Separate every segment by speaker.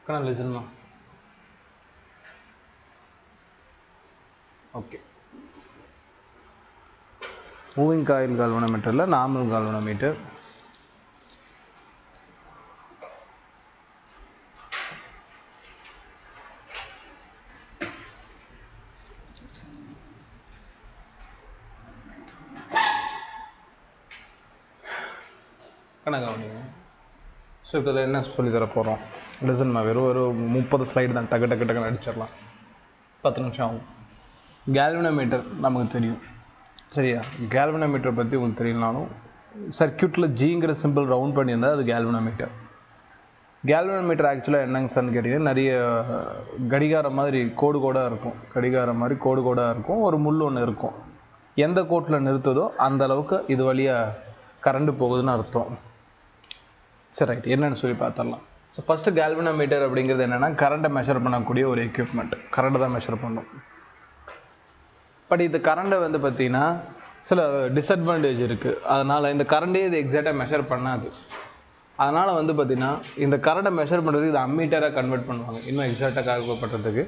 Speaker 1: listen now. Okay. Moving coil galvanometer la normal galvanometer. So இப்போ இதில் என்ன சொல்லி தர போகிறோம் லிசன்மா வெறும் ஒரு 30 ஸ்லைடு தான் டக்கு டக்கு டக்குன்னு அடிச்சிடலாம் 10 நிமிஷம் ஆகும். கேல்வனோமீட்டர் நமக்கு தெரியும் சரியா. கேல்வனோமீட்டரை பற்றி உங்களுக்கு தெரியலனாலும் சர்க்கியூட்டில் ஜிங்கிற சிம்பிள் ரவுண்ட் பண்ணியிருந்தால் அது கேல்வனோமீட்டர். கேல்வனோமீட்டர் ஆக்சுவலாக என்னங்க சார்னு கேட்டிங்கன்னா நிறைய கடிகாரம் மாதிரி கோடாக இருக்கும். கடிகாரம் மாதிரி கோடாக இருக்கும். ஒரு முள் ஒன்று இருக்கும். எந்த கோட்டில் நிறுத்துதோ அந்த அளவுக்கு இது வழியாக கரண்ட் போகுதுன்னு அர்த்தம். சரி ரைட், என்னென்னு சொல்லி பார்த்துடலாம். ஸோ ஃபஸ்ட்டு கேல்வனோமீட்டர் அப்படிங்கிறது என்னென்னா கரண்ட்டை மெஷர் பண்ணக்கூடிய ஒரு எக்யூப்மெண்ட். கரண்ட்டை தான் மெஷர் பண்ணும். பட் இது கரண்ட்டை வந்து பார்த்திங்கன்னா சில டிஸ்அட்வான்டேஜ் இருக்குது. அதனால் இந்த கரண்ட்டே இது எக்ஸாக்டாக மெஷர் பண்ணாது. அதனால் வந்து பார்த்திங்கன்னா இந்த கரண்ட்டை மெஷர் பண்ணுறதுக்கு இது அம்மீட்டராக கன்வெர்ட் பண்ணுவாங்க இன்னும் எக்ஸாக்டாக கால்குலேட் பண்ணுறதுக்கு.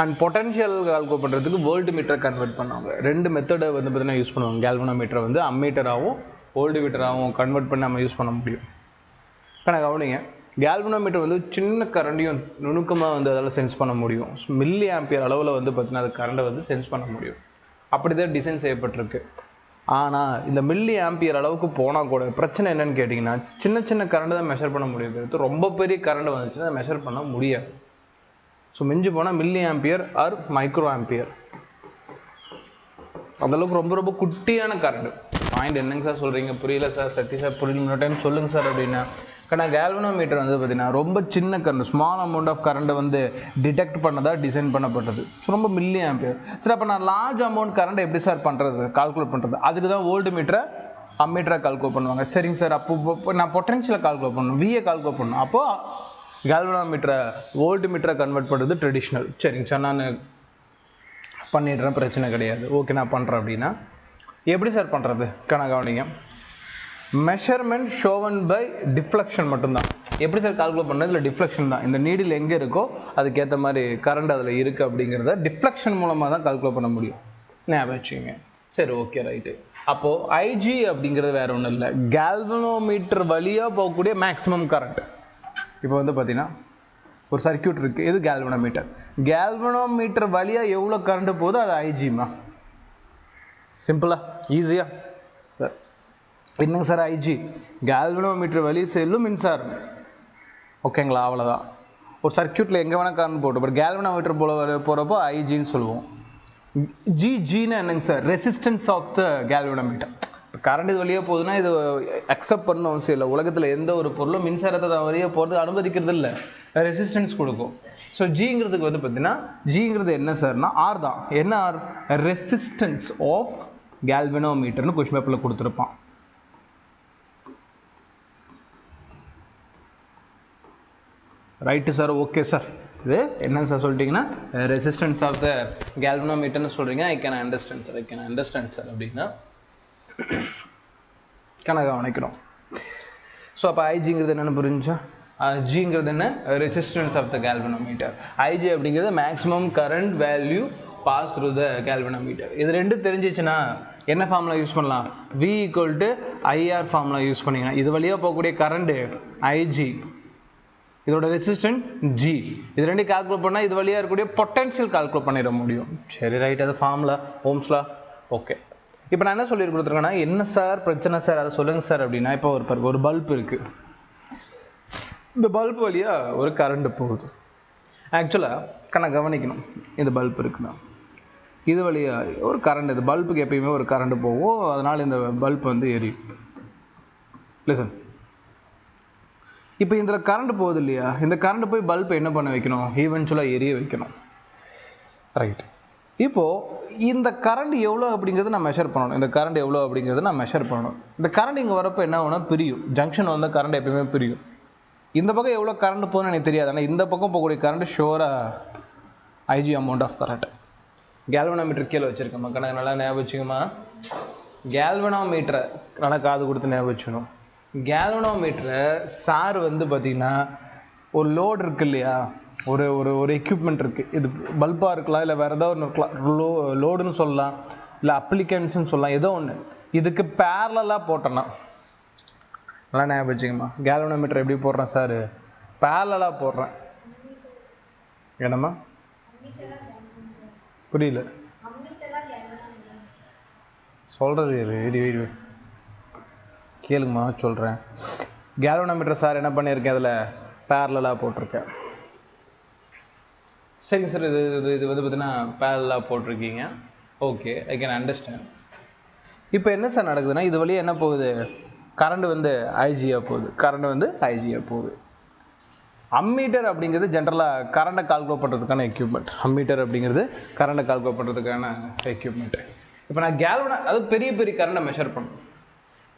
Speaker 1: அண்ட் பொட்டன்ஷியல் கால்குலேட் பண்ணுறதுக்கு வோல்ட் மீட்டரை கன்வெர்ட் பண்ணுவாங்க. 2 மெத்தடை வந்து பார்த்திங்கன்னா யூஸ் பண்ணுவாங்க. கேல்வனோமீட்டரை வந்து அம்மீட்டராகவும் வோல்ட் மீட்டராகவும் கன்வெர்ட் பண்ணி நம்ம யூஸ் பண்ண முடியும். இப்போ நான் கவனிங்க, கேல்வனோமீட்டர் வந்து சின்ன கரண்டையும் நுணுக்கமாக வந்து அதால் சென்ஸ் பண்ண முடியும். மில்லி ஆம்பியர் அளவில் வந்து பார்த்திங்கன்னா அது கரண்ட்டை வந்து சென்ஸ் பண்ண முடியும். அப்படி தான் டிசைன் செய்யப்பட்டிருக்கு. ஆனால் இந்த மில்லி ஆம்பியர் அளவுக்கு போனால் கூட பிரச்சனை என்னென்னு கேட்டிங்கன்னா சின்ன சின்ன கரண்ட்டு தான் மெஷர் பண்ண முடியும். ரொம்ப பெரிய கரண்ட் வந்துச்சுன்னா அதை மெஷர் பண்ண முடியாது. ஸோ மிஞ்சி போனால் milli ampere or micro ampere அந்தளவுக்கு ரொம்ப ரொம்ப குட்டியான கரண்ட். பாயிண்ட் என்னங்க சார் சொல்கிறீங்க, புரியல சார், சத்தி சார் புரியல, இன்னொரு டைம் சொல்லுங்கள் சார் அப்படின்னா. ஆனால் கேல்வனோமீட்டர் வந்து பார்த்திங்கன்னா ரொம்ப சின்ன கரண்ட், ஸ்மால் அமௌண்ட் ஆஃப் கரண்ட்டை வந்து டிடெக்ட் பண்ணதாக டிசைன் பண்ணப்பட்டது. ஸோ ரொம்ப மில்லி ஆம்பியர். சரி, அப்போ நான் லார்ஜ் அமௌண்ட் கரண்ட் எப்படி சார் பண்ணுறது, கால்குலேட் பண்ணுறது? அதுக்கு தான் வோல்ட் மீட்டரை அம்மீட்டரை கால்குலேட் பண்ணுவாங்க. சரிங்க சார், அப்போ நான் பொட்டன்ஷியலை கால்குலேட் பண்ணணும், விஏ கால்குலேட் பண்ணணும். அப்போது கேல்வனோமீட்டரை வோல்ட் மீட்டரை கன்வெர்ட் பண்ணுறது ட்ரெடிஷ்னல். சரிங்க சார், நான் பண்ணிடுறேன், பிரச்சனை கிடையாது, ஓகே நான் பண்ணுறேன் அப்படின்னா எப்படி சார் பண்ணுறது? கவனிங்க, மெஷர்மெண்ட் ஷோவன் பை டிஃப்ளெக்ஷன் மட்டும்தான். எப்படி சார் கால்குலேட் பண்ணது? இல்லை டிஃப்ளெக்ஷன் தான். இந்த நீடில் எங்கே இருக்கோ அதுக்கேற்ற மாதிரி கரண்ட் அதில் இருக்குது அப்படிங்கிறத டிஃப்ளெக்ஷன் மூலமாக தான் கால்குலேட் பண்ண முடியும். ஞாபகம் வச்சுங்க. சரி, ஓகே ரைட்டு. அப்போது ஐஜி அப்படிங்கிறது வேறு ஒன்றும் இல்லை, கேல்வனோமீட்டர் வழியாக போகக்கூடிய மேக்ஸிமம் கரண்ட். இப்போ வந்து பார்த்தீங்கன்னா ஒரு சர்க்கியூட் இருக்குது, இது கேல்வனோமீட்டர். கேல்வனோமீட்டர் வழியாக எவ்வளோ கரண்ட் போகுதோ அது ஐஜிமா. சிம்பிளா, ஈஸியா சார். என்னங்க சார் ஐஜி? கேல்வனோமீட்டர் வழி செல்லும் மின்சாரம். ஓகேங்களா, அவ்வளோதான். ஒரு சர்க்கியூட்டில் எங்கே வேணால் கரண்ட் போட்டு, பட் கேல்வனோமீட்டர் போகிறப்போ ஐஜின்னு சொல்லுவோம். ஜின்னு என்னங்க sir? Resistance of the galvanometer. Current இது வழியாக போகுதுன்னா இது அக்செப்ட் பண்ணணும் அவசியம் இல்லை. உலகத்தில் எந்த ஒரு பொருளும் மின்சாரத்தை வழியாக போகிறது அனுமதிக்கிறது இல்லை, ரெசிஸ்டன்ஸ் கொடுக்கும். ஸோ ஜிங்கிறதுக்கு வந்து பார்த்தீங்கன்னா ஜிங்கிறது என்ன சார்னா ஆர் தான். என்ன ஆர்? ரெசிஸ்டன்ஸ் ஆஃப் கேல்வனோமீட்டர்னு கொஸ்டின் பேப்பரில் கொடுத்துருப்பான். Right sir, okay sir. இது என்ன சார் சொல்லிட்டீங்கன்னா ரெசிஸ்டன்ஸ் ஆஃப் த கேல்வனோமீட்டர்னு சொல்கிறீங்க. I can understand sir, I can understand sir அப்படின்னா கவனிக்கிறோம். ஸோ அப்போ ஐஜிங்கிறது என்னென்னு புரிஞ்சா? ஜிங்கிறது என்ன? Resistance of the galvanometer. I G அப்படிங்கிறது maximum current value pass through the galvanometer. இது ரெண்டும் தெரிஞ்சிச்சுன்னா என்ன ஃபார்முலா யூஸ் பண்ணலாம்? V = IR ஃபார்முலா யூஸ் பண்ணிங்கன்னா இது வழியாக போகக்கூடிய கரண்ட்டு ஐஜி, இதோட ரெசிஸ்டன்ஸ் ஜி. இது ரெண்டு கால்குலேட் பண்ணால் இது வழியாக இருக்கக்கூடிய பொட்டன்ஷியல் கால்குலேட் பண்ணிட முடியும். சரி ரைட், அது ஃபார்முலா ஓம்ஸ்லா. ஓகே, இப்போ நான் என்ன சொல்லி கொடுத்துருக்கேன்னா என்ன சார் பிரச்சனை சார் அதை சொல்லுங்கள் சார் அப்படின்னா, இப்போ ஒரு பல்ப் இருக்குது. இந்த பல்ப் வழியாக ஒரு கரண்ட் போகுது. ஆக்சுவலாக கவனிக்கணும், இந்த பல்ப் இருக்குண்ணா, இது வழியாக ஒரு கரண்ட், இது பல்புக்கு எப்பயுமே ஒரு கரண்ட் போகும், அதனால் இந்த பல்ப் வந்து எரியும். லிசன், இப்போ இதில் கரண்ட் போகுது இல்லையா, இந்த கரண்ட் போய் பல்ப் என்ன பண்ண வைக்கணும்? ஈவென்ச்சுவலாக எரிய வைக்கணும். ரைட், இப்போது இந்த கரண்ட் எவ்வளோ அப்படிங்கிறத நான் மெஷர் பண்ணணும். இந்த கரண்ட் எவ்வளோ அப்படிங்கிறத நான் மெஷர் பண்ணணும். இந்த கரண்ட் இங்கே வரப்போ என்ன ஆகுனா பிரியும். ஜங்ஷன் வந்து கரண்ட் எப்பயுமே பிரியும். இந்த பக்கம் எவ்வளோ கரண்ட் போகுதுன்னு எனக்கு தெரியாது, ஆனால் இந்த பக்கம் போகக்கூடிய கரண்ட் ஷோராக I G amount of current. Galvanometer கீழே வச்சுருக்கோம்மா, கணக்கு நல்லா ஞாபகம் வச்சுக்கோமா. கேல்வனோமீட்டரை நல்லா காது கொடுத்து ஞாபகம் வச்சுக்கணும். கேல்வனோமீட்டரை சார் வந்து பார்த்திங்கன்னா ஒரு லோடு இருக்கு இல்லையா, ஒரு ஒரு ஒரு எக்யூப்மெண்ட் இருக்குது, இது பல்பாக இருக்கலாம், இல்லை வேறு ஏதோ ஒன்று இருக்கலாம், லோடுன்னு சொல்லலாம், இல்லை அப்ளிகன்ஸ்ன்னு சொல்லலாம், ஏதோ ஒன்று. இதுக்கு பேரலாக போட்டோன்னா, நல்லா ஞாபகம் வச்சுக்கம்மா, கேல்வனோமீட்டர் எப்படி போடுறேன் சார், பேரலாக போடுறேன். என்னம்மா புரியல சொல்கிறது கேளுங்கம்மா சொல்கிறேன். கேல்வனோமீட்டர் சார் என்ன பண்ணியிருக்கேன், அதில் பேரலாக போட்டிருக்கேன். சரிங்க சார், இது வந்து பார்த்தீங்கன்னா பேரலாக போட்டிருக்கீங்க. Okay, I can understand. இப்போ என்ன சார் நடக்குதுன்னா, இது வழியாக என்ன போகுது, கரண்ட் வந்து ஐஜியாக போகுது. அம்மீட்டர் அப்படிங்கிறது ஜென்ரலாக கரண்டை கால்குலேட் பண்ணுறதுக்கான எக்யூப்மெண்ட். இப்போ நான் அது பெரிய பெரிய கரண்டை மெஷர் பண்ணணும்.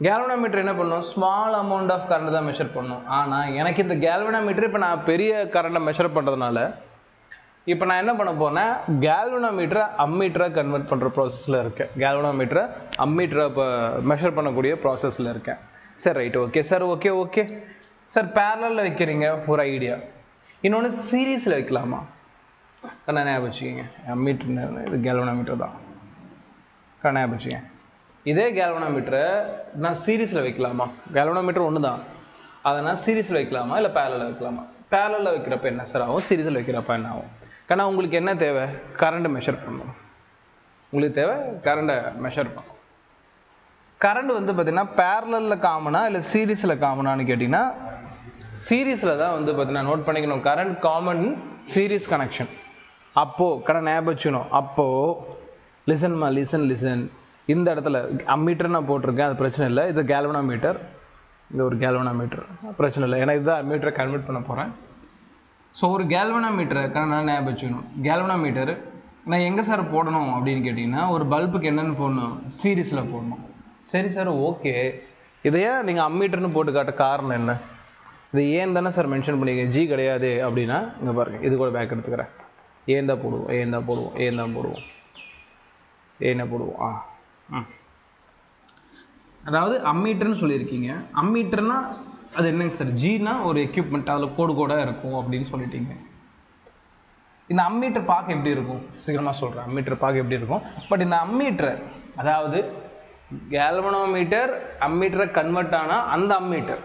Speaker 1: கேல்வனோமீட்டர் என்ன பண்ணும், ஸ்மால் அமௌண்ட் ஆஃப் கரண்ட் தான் மெஷர் பண்ணும். ஆனால் எனக்கு இந்த கேல்வனோமீட்டர் இப்போ நான் பெரிய கரண்டை மெஷர் பண்ணுறதுனால இப்போ நான் என்ன பண்ண போனேன், கேல்வனோமீட்டரை அம்மீட்டரை கன்வெர்ட் பண்ணுற ப்ராசஸில் இருக்கேன். கேல்வனோமீட்டரை அம்மீட்டரை இப்போ மெஷர் பண்ணக்கூடிய ப்ராசஸில் இருக்கேன். Sir right, okay sir, okay sir. பேரலில் வைக்கிறீங்க ஒரு ஐடியா. இன்னொன்று சீரீஸில் வைக்கலாமா, ஞாபகம் வச்சுக்கிங்க. அம்மீட்டர் இது கேல்வனோமீட்டர் தான், ஞாபகம் வச்சுக்கங்க. இதே கேல்வனோமீட்டரை நான் சீரீஸில் வைக்கலாமா, கேல்வனோமீட்டர் ஒன்று தான், அதை நான் சீரீஸில் வைக்கலாமா இல்லை பேரலில் வைக்கலாமா? பேரலில் வைக்கிறப்ப என்ன சார் ஆகும், சீரீஸில் வைக்கிறப்ப என்ன ஆகும்? ஆனால் உங்களுக்கு என்ன தேவை, கரண்ட் மெஷர் பண்ணணும். கரண்ட் வந்து பார்த்தீங்கன்னா பேரலில் காமனா இல்லை சீரீஸில் காமனான்னு கேட்டிங்கன்னா, சீரீஸில் தான் வந்து பார்த்தீங்கன்னா நோட் பண்ணிக்கணும். Current common series connection. அப்போது ஞாபகம் வச்சுக்கணும். அப்போது லிசன் இந்த இடத்துல அம்மீட்டர் நான் போட்டிருக்கேன், அது பிரச்சனை இல்லை. இது கேல்வனோமீட்டர், இது ஒரு கேல்வனோமீட்டர், பிரச்சனை இல்லை, ஏன்னா இதுதான் அம்மீட்டரை கன்வெர்ட் பண்ண போகிறேன். ஸோ ஒரு கேல்வனோமீட்டரை நான் ஞாபகம் வச்சுக்கணும். கேல்வனோமீட்டர் நான் எங்கே சார் போடணும் அப்படின்னு கேட்டிங்கன்னா, ஒரு பல்புக்கு என்னென்னு போடணும், சீரீஸில் போடணும். சரி சார், ஓகே. இதையே நீங்கள் அம்மீட்டர்னு போட்டு காட்ட காரணம் என்ன, இது ஏன் தானே சார் மென்ஷன் பண்ணிக்க, ஜி கிடையாது அப்படின்னா இங்கே பாருங்கள், இது கூட பேக் எடுத்துக்கிறேன். ஏன் தான் போடுவோம். அதாவது அம்மீட்டர்னு சொல்லியிருக்கீங்க. அம்மீட்டர்னா அது என்னங்க சார், ஜினா ஒரு எக்யூப்மெண்ட், அதில் கோடாக இருக்கும் அப்படின்னு சொல்லிட்டீங்க. இந்த அம்மீட்டர் பார்க்க எப்படி இருக்கும், சீக்கிரமாக சொல்கிறேன். அம்மீட்டர் பார்க்க எப்படி இருக்கும், பட் இந்த அம்மீட்டரை, அதாவது கேல்வனோமீட்டர் அம்மீட்டரை கன்வெர்ட் ஆனால் அந்த அம்மீட்டர்,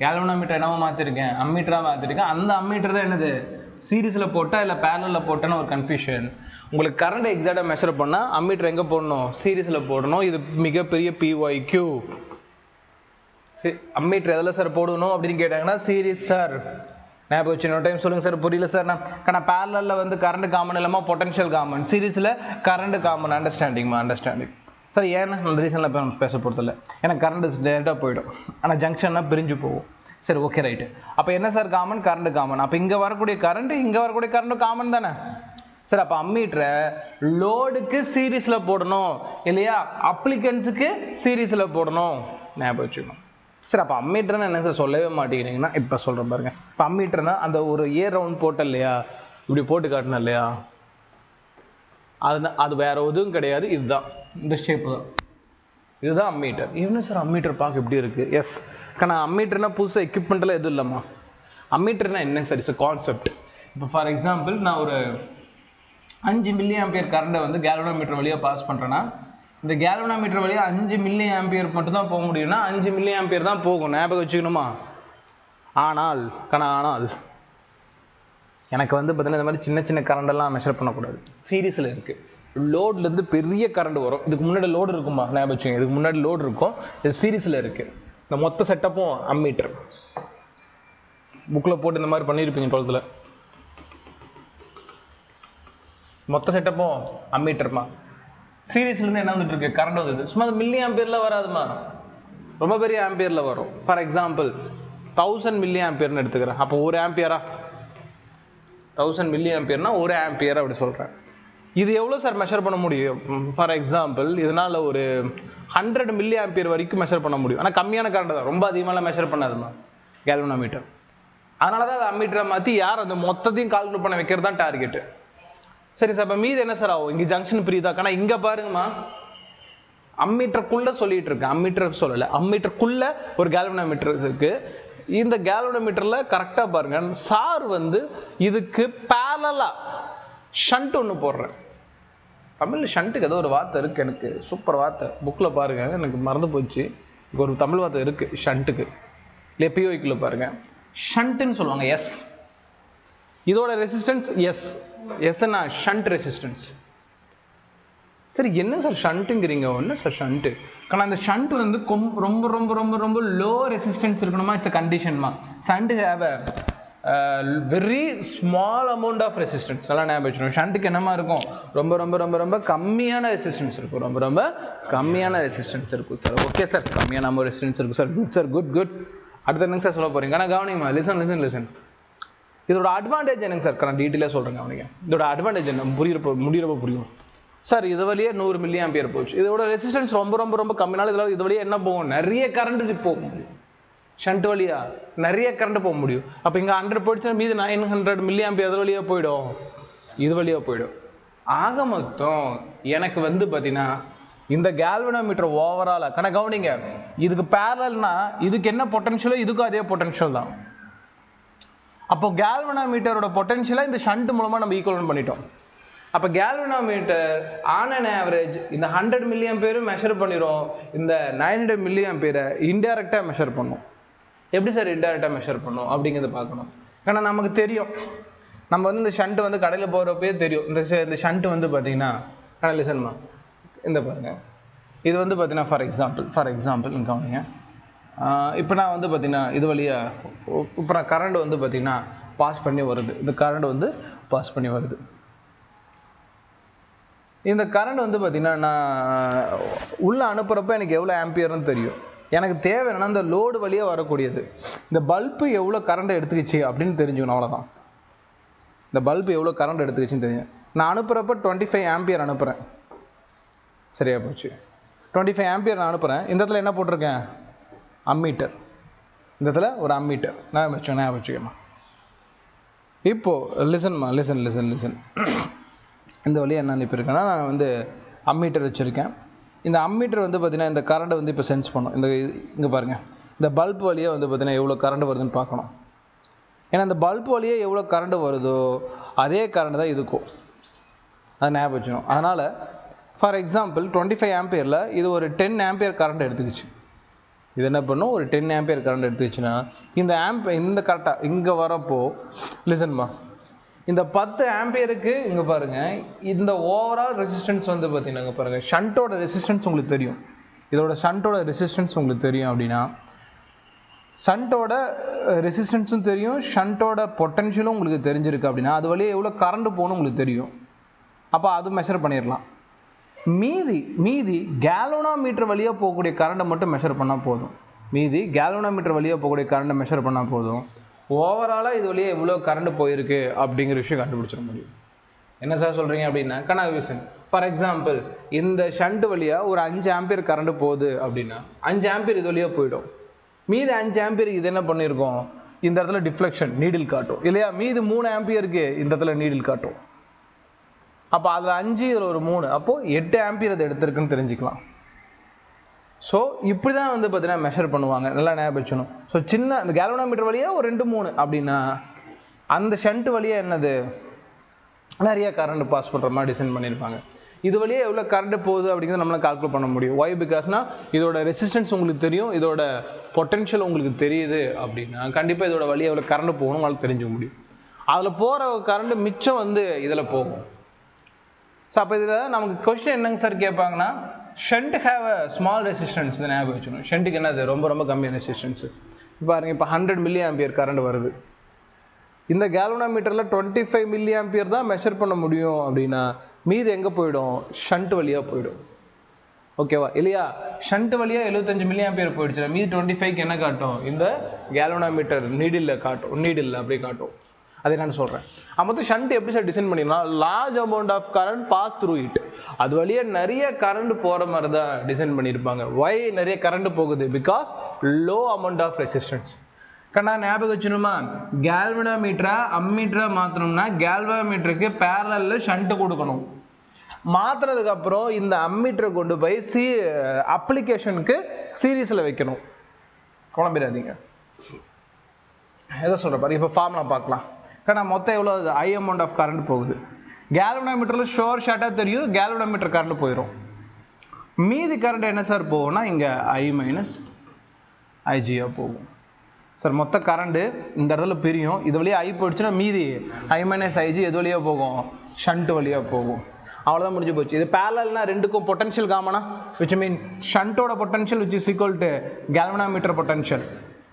Speaker 1: கேல்வனோமீட்டர் என்னவோ மாற்றிருக்கேன், அம்மீட்டராக மாற்றிருக்கேன். அந்த அம்மீட்டர் தான் என்னது, சீரீஸில் போட்டால் இல்லை பேரலில் போட்டான்னு ஒரு கன்ஃபியூஷன். உங்களுக்கு கரண்ட் எக்ஸாக்டாக மெஷர் பண்ணால் அம்மீட்டர் எங்கே போடணும், சீரீஸில் போடணும். இது மிகப்பெரிய PYQ. அம்மீட்டர் எதில் சார் போடணும் அப்படின்னு கேட்டாங்கன்னா சீரீஸ் சார். ஞாபகம் வச்சு இன்னொரு டைம் சொல்லுங்கள் சார். புரியல சார். நான் பேரலில் வந்து கரண்ட் காமன் இல்லாமல் பொட்டன்ஷியல் காமன், சீரீஸில் கரண்ட் காமன். Understanding sir. ஏன்னா அந்த ரீசனில் இப்போ பேச பொறுத்தல, ஏன்னா கரண்ட் டேரெக்டாக போயிடும், ஆனால் ஜங்ஷன்னா பிரிஞ்சு போகும். சரி, ஓகே ரைட்டு. அப்போ என்ன சார் காமன், கரண்ட் காமன். அப்போ இங்கே வரக்கூடிய கரண்ட்டும் காமன் தானே சார். அப்போ அம்மீட்டரை லோடுக்கு சீரீஸில் போடணும் இல்லையா, அப்ளிகன்ஸுக்கு சீரீஸில் போடணும், ஞாபகம் வச்சுக்கணும் சார். அப்போ அம்மீட்டர்னா என்ன சார் சொல்லவே மாட்டேங்கிறீங்கன்னா, இப்போ சொல்கிறேன் பாருங்க. இப்போ அம்மீட்டர்னா அந்த ஒரு ரவுண்ட் போட்ட இல்லையா, இப்படி போட்டு காட்டினா இல்லையா, அது வேற எதுவும் கிடையாது, இதுதான், இந்த ஷேப்பு தான், இதுதான் அம்மீட்டர். என்ன சார் அம்மீட்டர் பார்க்க எப்படி இருக்குது? எஸ், ஆனால் அம்மீட்டர்னா புதுசாக எக்யூப்மெண்ட்லாம் எதுவும் இல்லைம்மா. அம்மீட்டர்னா என்ன சார், இட்ஸ் கான்செப்ட். இப்போ ஃபார் எக்ஸாம்பிள் நான் ஒரு 5 மில்லி ஆம்பியர் கரண்டை வந்து கேல்வனோமீட்டர் வழியாக பாஸ் பண்ணுறேன்னா, இந்த கேல்வனோமீட்டர் வழியாக 5 மில்லி ஆம்பியர் மட்டும் தான் போக முடியும்னா 5 மில்லி ஆம்பியர் தான் போகும், ஞாபகம் வச்சுக்கணுமா. ஆனால் எனக்கு வந்து பார்த்தீங்கன்னா இந்த மாதிரி சின்ன கரண்டெல்லாம் மெஷர் பண்ணக்கூடாது. சீரீஸில் இருக்குது, லோட்லேருந்து பெரிய கரண்ட் வரும். இதுக்கு முன்னாடி லோடு இருக்குமா, ஞாபகம் வச்சுங்க. இதுக்கு முன்னாடி லோடு இருக்கும், இது சீரீஸில் இருக்குது. இந்த மொத்த செட்டப்பும் அம்மீட்டர் புக்கில் போட்டு இந்த மாதிரி பண்ணியிருப்பீங்க 12th. மொத்த செட்டப்பும் அம்மீட்டர்மா. சீரீஸ்லேருந்து என்ன வந்துட்டு இருக்கு, கரண்ட் வந்துது. சும்மா மில்லி ஆம்பியரில் வராதுமா, ரொம்ப பெரிய ஆம்பியரில் வரும். ஃபார் எக்ஸாம்பிள் 1000 மில்லி ஆம்பியர்னு எடுத்துக்கிறேன். அப்போ ஒரு ஆம்பியரா, 1000 மில்லி ஆம்பியர்னா ஒரு ஆம்பியர் அப்படி சொல்கிறேன். இது எவ்வளோ சார் மெஷர் பண்ண முடியும்? ஃபார் எக்ஸாம்பிள் இதனால் ஒரு 100 மில்லி ஆம்பியர் வரைக்கும் மெஷர் பண்ண முடியும். ஆனால் கம்மியான கரண்ட் தான், ரொம்ப அதிகமாக மெஷர் பண்ணாதுமா கேல்வனோமீட்டர். அதனால தான் அதை அம்மீட்டரை மாற்றி யார் அந்த மொத்தத்தையும் கால்குலேட் பண்ண வைக்கிறது தான் டார்கெட்டு. சரி சார், இப்போ மீது என்ன சார் ஆகும், இங்கே ஜங்ஷன் பிரியுதா? ஆனால் இங்கே பாருங்கம்மா, அம்மீட்டருக்குள்ளே சொல்லிட்டு இருக்கேன், அம்மீட்டர் சொல்லலை, அம்மீட்டருக்குள்ளே ஒரு கேல்வனோமீட்டர் இருக்குது. இந்த கேல்வனோமீட்டர்ல கரெக்டா பாருங்க, சார் வந்து இதுக்கு பேரலா ஷண்ட் ஒன்று போடுறேன். தமிழ்ல ஷண்ட்டுக்கு ஏதோ ஒரு வார்த்தை இருக்கு, எனக்கு சூப்பர் வார்த்தை, புக்கில் பாருங்க, எனக்கு மறந்து போச்சு. ஒரு தமிழ் வார்த்தை இருக்கு ஷண்ட்டுக்கு, இல்லையா பிஓக்குள்ள பாருங்க, ஷண்ட்டுன்னு சொல்லுவாங்க. எஸ், இதோட ரெசிஸ்டன்ஸ் எஸ். எஸ்னா ஷண்ட் ரெசிஸ்டன்ஸ். சரி, என்ன சார் ஷண்ட்டுங்கிறீங்க? என்ன சார் ஷண்ட்டு? ஆனால் அந்த ஷண்ட் வந்து ரொம்ப ரொம்ப ரொம்ப ரொம்ப லோ ரெசிஸ்டன்ஸ் இருக்கணுமா? இட்ஸ் அ கண்டிஷன்மா. Shunt have a very small amount of resistance. நல்லா ஞாபகம் வச்சுக்கணும். ஷண்ட்டுக்கு என்னமா இருக்கும்? ரொம்ப ரொம்ப ரொம்ப ரொம்ப கம்மியான ரெசிஸ்டன்ஸ் இருக்கும். ரொம்ப ரொம்ப கம்மியான ரெசிஸ்டன்ஸ் இருக்கும் சார். ஓகே சார், கம்மியான ரெசிஸ்டன்ஸ் இருக்கும் sir. Good sir, good good. அடுத்து என்னங்க சார் சொல்ல போறீங்க? ஆனால் கவனிங்கம்மா, லிசன் லிசன் லிசன். இதோட அட்வான்டேஜ் என்னங்க சார்? நான் டீட்டெயிலாக சொல்கிறேன் கவனிங்க. இதோட அட்வான்டேஜ் என்ன முடிகிறப்ப புரியும் சார். இது வழியே 100 மில்லி ஆம்பியர் போச்சு. இதோட ரெசிஸ்டன்ஸ் ரொம்ப ரொம்ப ரொம்ப கம்மினால இதில் இது வழியே என்ன போகும்? நிறைய கரண்ட் போக முடியும். ஷண்ட் வழியா நிறைய கரண்ட் போக முடியும். அப்போ இங்கே 100 போயிடுச்சுன்னா மீது 900 மில்லி ஆம்பியர் அது வழியாக போயிடும், இது வழியாக போயிடும். ஆக மொத்தம் எனக்கு வந்து பார்த்தீங்கன்னா இந்த கேல்வனோமீட்டர் ஓவராலாக கணக்கு கவனிங்க, இதுக்கு பேரலல்னா இதுக்கு என்ன பொட்டன்ஷியலோ இதுக்கும் அதே பொட்டன்ஷியல் தான். அப்போ கேல்வனோமீட்டரோட பொட்டன்ஷியலை இந்த ஷண்ட் மூலமாக நம்ம ஈக்குவல் பண்ணிட்டோம். அப்போ கேல்வனோமீட்டர் ஆன் அன் ஆவரேஜ் இந்த 100 மில்லி ஆம்பியரும் மெஷர் பண்ணிடும், இந்த 900 மில்லி ஆம்பியரை இன்டைரக்டாக மெஷர் பண்ணும். எப்படி சார் இன்டைரக்டாக மெஷர் பண்ணும் அப்படிங்கிறத பார்க்கணும். ஏன்னா நமக்கு தெரியும், நம்ம வந்து இந்த ஷண்ட் வந்து கடையில் போகிறப்பே தெரியும். இந்த ஷண்ட் வந்து பார்த்தீங்கன்னா லிசன்மா, இந்த பாருங்க, இது வந்து பார்த்தீங்கன்னா ஃபார் எக்ஸாம்பிள் கவனிங்க. இப்போ நான் வந்து பார்த்தீங்கன்னா இது வழியாக இப்போ நான் கரண்ட் வந்து பார்த்தீங்கன்னா பாஸ் பண்ணி வருது. இந்த கரண்ட் வந்து பாஸ் பண்ணி வருது. இந்த கரண்ட் வந்து பார்த்தீங்கன்னா நான் உள்ளே அனுப்புகிறப்ப எனக்கு எவ்வளோ ஆம்பியர்னு தெரியும். எனக்கு தேவை என்னன்னா இந்த லோடு வழியாக வரக்கூடியது, இந்த பல்பு எவ்வளோ கரண்ட் எடுத்துக்கிச்சு அப்படின்னு தெரிஞ்சுக்கணும், அவ்வளோதான். இந்த பல்பு எவ்வளோ கரண்ட் எடுத்துக்கிச்சுன்னு தெரியும். நான் அனுப்புகிறப்ப 25 ஆம்பியர் அனுப்புகிறேன், சரியா போச்சு. 25 ஆம்பியர் நான் அனுப்புகிறேன். இந்த இடத்துல என்ன போட்டிருக்கேன்? அம்மீட்டர். இந்த இடத்துல ஒரு அம்மீட்டர் நான் வச்சுக்கேம்மா. இப்போது லிசன் இந்த வழியாக என்ன அனுப்பியிருக்கேன்னா நான் வந்து அம்மீட்டர் வச்சுருக்கேன். இந்த அம்மீட்டர் வந்து பார்த்தீங்கன்னா இந்த கரண்ட்டை வந்து இப்போ சென்ஸ் பண்ணும். இங்கே பாருங்கள், இந்த பல்ப் வழியாக வந்து பார்த்தீங்கன்னா எவ்வளோ கரண்ட் வருதுன்னு பார்க்கணும். ஏன்னா இந்த பல்ப் வழியாக எவ்வளோ கரண்ட் வருதோ அதே கரண்ட் தான் இதுக்கும், அதை ஞாபகம் வச்சுக்கணும். அதனால் ஃபார் எக்ஸாம்பிள் 25 ஆம்பியரில் இது ஒரு 10 ஆம்பியர் கரண்ட் எடுத்துக்கிச்சு. இது என்ன பண்ணும்? ஒரு 10 ஆம்பியர் கரண்ட் எடுத்துக்கிச்சுன்னா இந்த கரெக்டாக இங்கே வரப்போ லிசன்மா, இந்த 10 ஆம்பியருக்கு இங்கே பாருங்கள், இந்த ஓவரால் ரெசிஸ்டன்ஸ் வந்து பார்த்தீங்கன்னா இங்கே பாருங்கள், ஷண்ட்டோட ரெசிஸ்டன்ஸ் உங்களுக்கு தெரியும். இதோட ஷண்ட்டோட ரெசிஸ்டன்ஸ் உங்களுக்கு தெரியும் அப்படின்னா ஷண்ட்டோட ரெசிஸ்டன்ஸும் தெரியும், ஷண்ட்டோட பொட்டன்ஷியலும் உங்களுக்கு தெரிஞ்சிருக்கு அப்படின்னா அது வழியாக எவ்வளோ கரண்ட் போகணும் உங்களுக்கு தெரியும். அப்போ அது மெஷர் பண்ணிடலாம். மீதி கேல்வனோமீட்டர் வழியாக போகக்கூடிய கரண்ட்டை மட்டும் மெஷர் பண்ணால் போதும். கேல்வனோமீட்டர் வழியாக போகக்கூடிய கரண்ட்டை மெஷர் பண்ணால் போதும். ஓவராலாக இது வழியாக எவ்வளோ கரண்ட் போயிருக்கு அப்படிங்கிற விஷயம் கண்டுபிடிச்சிட முடியும். என்ன சார் சொல்கிறீங்க அப்படின்னா கனவிஷன். ஃபார் எக்ஸாம்பிள் இந்த ஷண்ட் வழியாக ஒரு 5 ஆம்பியர் கரண்ட் போகுது அப்படின்னா 5 ஆம்பியர் இது வழியாக போயிடும். மீதி 5 ஆம்பியருக்கு இது என்ன பண்ணியிருக்கோம்? இந்த இடத்துல டிஃப்ளெக்ஷன் நீடில் காட்டும் இல்லையா? மீதி 3 ஆம்பியருக்கு இந்த இடத்துல நீடில் காட்டும். அப்போ அதில் 5 இதில் ஒரு 3, அப்போது 8 ஆம்பியர் அதை எடுத்திருக்குன்னு தெரிஞ்சுக்கலாம். ஸோ இப்படி தான் வந்து பார்த்தீங்கன்னா மெஷர் பண்ணுவாங்க, நல்லா ஞாபகம் வச்சுக்கணும். ஸோ சின்ன அந்த கேல்வனோமீட்டர் வழியாக ஒரு 2-3 அப்படின்னா அந்த ஷண்ட் வழியாக என்னது நிறைய கரண்ட் பாஸ் பண்ணுற மாதிரி டிசைன் பண்ணியிருப்பாங்க. இது வழியாக எவ்வளோ கரண்ட் போகுது அப்படிங்கிறத நம்மளால் கால்குலேட் பண்ண முடியும். ஒய் பிகாஸ்னா இதோட ரெசிஸ்டன்ஸ் உங்களுக்கு தெரியும், இதோட பொட்டன்ஷியல் உங்களுக்கு தெரியுது அப்படின்னா கண்டிப்பாக இதோட வழியாக எவ்வளோ கரண்ட் போகணும் உங்களால் தெரிஞ்சுக்க முடியும். அதில் போகிற கரண்ட் மிச்சம் வந்து இதில் போகும். ஸோ அப்போ இதில் நமக்கு கொஸ்டின் என்னங்க சார் கேட்பாங்கன்னா, shunt have a small resistance இதை ஞாபகம் வச்சுக்கணும். ஷண்ட்டுக்கு என்னது? ரொம்ப ரொம்ப கம்மியான ரெசிஸ்டன்ஸு. பாருங்கள், இப்போ 100 மில்லி ஆம்பியர் கரண்ட் வருது. இந்த கேல்வனோமீட்டரில் 25 மில்லி ஆம்பியர் தான் மெஷர் பண்ண முடியும் அப்படின்னா மீது எங்கே போயிடும்? ஷண்ட் வழியாக போயிடும். ஓகேவா இல்லையா? ஷண்ட் வழியாக 75 மில்லி ஆம்பியர் போயிடுச்சு. மீது 25க்கு என்ன காட்டும்? இந்த கேல்வனோமீட்டர் நீடில் காட்டும், நீடில் அப்படியே காட்டும். அதை நான் சொல்கிறேன். அப்போ ஷண்ட் எப்படி சார் டிசைன் பண்ணிடலாம்? Large amount of current pass through it. அது வழியாக நிறைய கரண்ட் போகிற மாதிரி தான் டிசைன் பண்ணியிருப்பாங்க. ஒய் நிறைய கரண்ட் போகுது? Because low amount of resistance. கண்ணா ஞாபகம் வச்சுணுமா? கேல்வனோமீட்டரா அம்மீட்டரா மாற்றணும்னா கேல்வனோமீட்டருக்கு பேரலல்ல ஷண்ட் கொடுக்கணும். மாற்றுறதுக்கு அப்புறம் இந்த அம்மீட்டரை கொண்டு போய் அப்ளிகேஷனுக்கு சீரீஸில் வைக்கணும். குழம்பிடாதீங்க. எதை சொல்ற பாரு, இப்போ ஃபார்முலா பார்க்கலாம். ஏன்னா மொத்தம் எவ்வளோ அது ஐ அமௌண்ட் ஆஃப் கரண்ட் போகுது. கேல்வனோமீட்டரில் ஷோர் ஷார்ட்டாக தெரியும், கேல்வனோமீட்டர் கரண்ட் போயிடும். மீதி கரண்ட் என்ன சார் போகும்னா இங்கே ஐ மைனஸ் ஐஜியாக போகும் சார். மொத்த கரண்ட்டு இந்த இடத்துல பிரியும், இது வழியாக ஐ போயிடுச்சுன்னா மீதி ஐ மைனஸ் ஐஜி எது வழியாக போகும், ஷண்ட் வழியாக போகும். அவ்வளோதான் முடிஞ்சு போச்சு. இது பேரலல்னா ரெண்டுக்கும் பொட்டன்ஷியல் காமனா, விச் மீன் ஷண்டோட potential which is equal to galvanometer potential.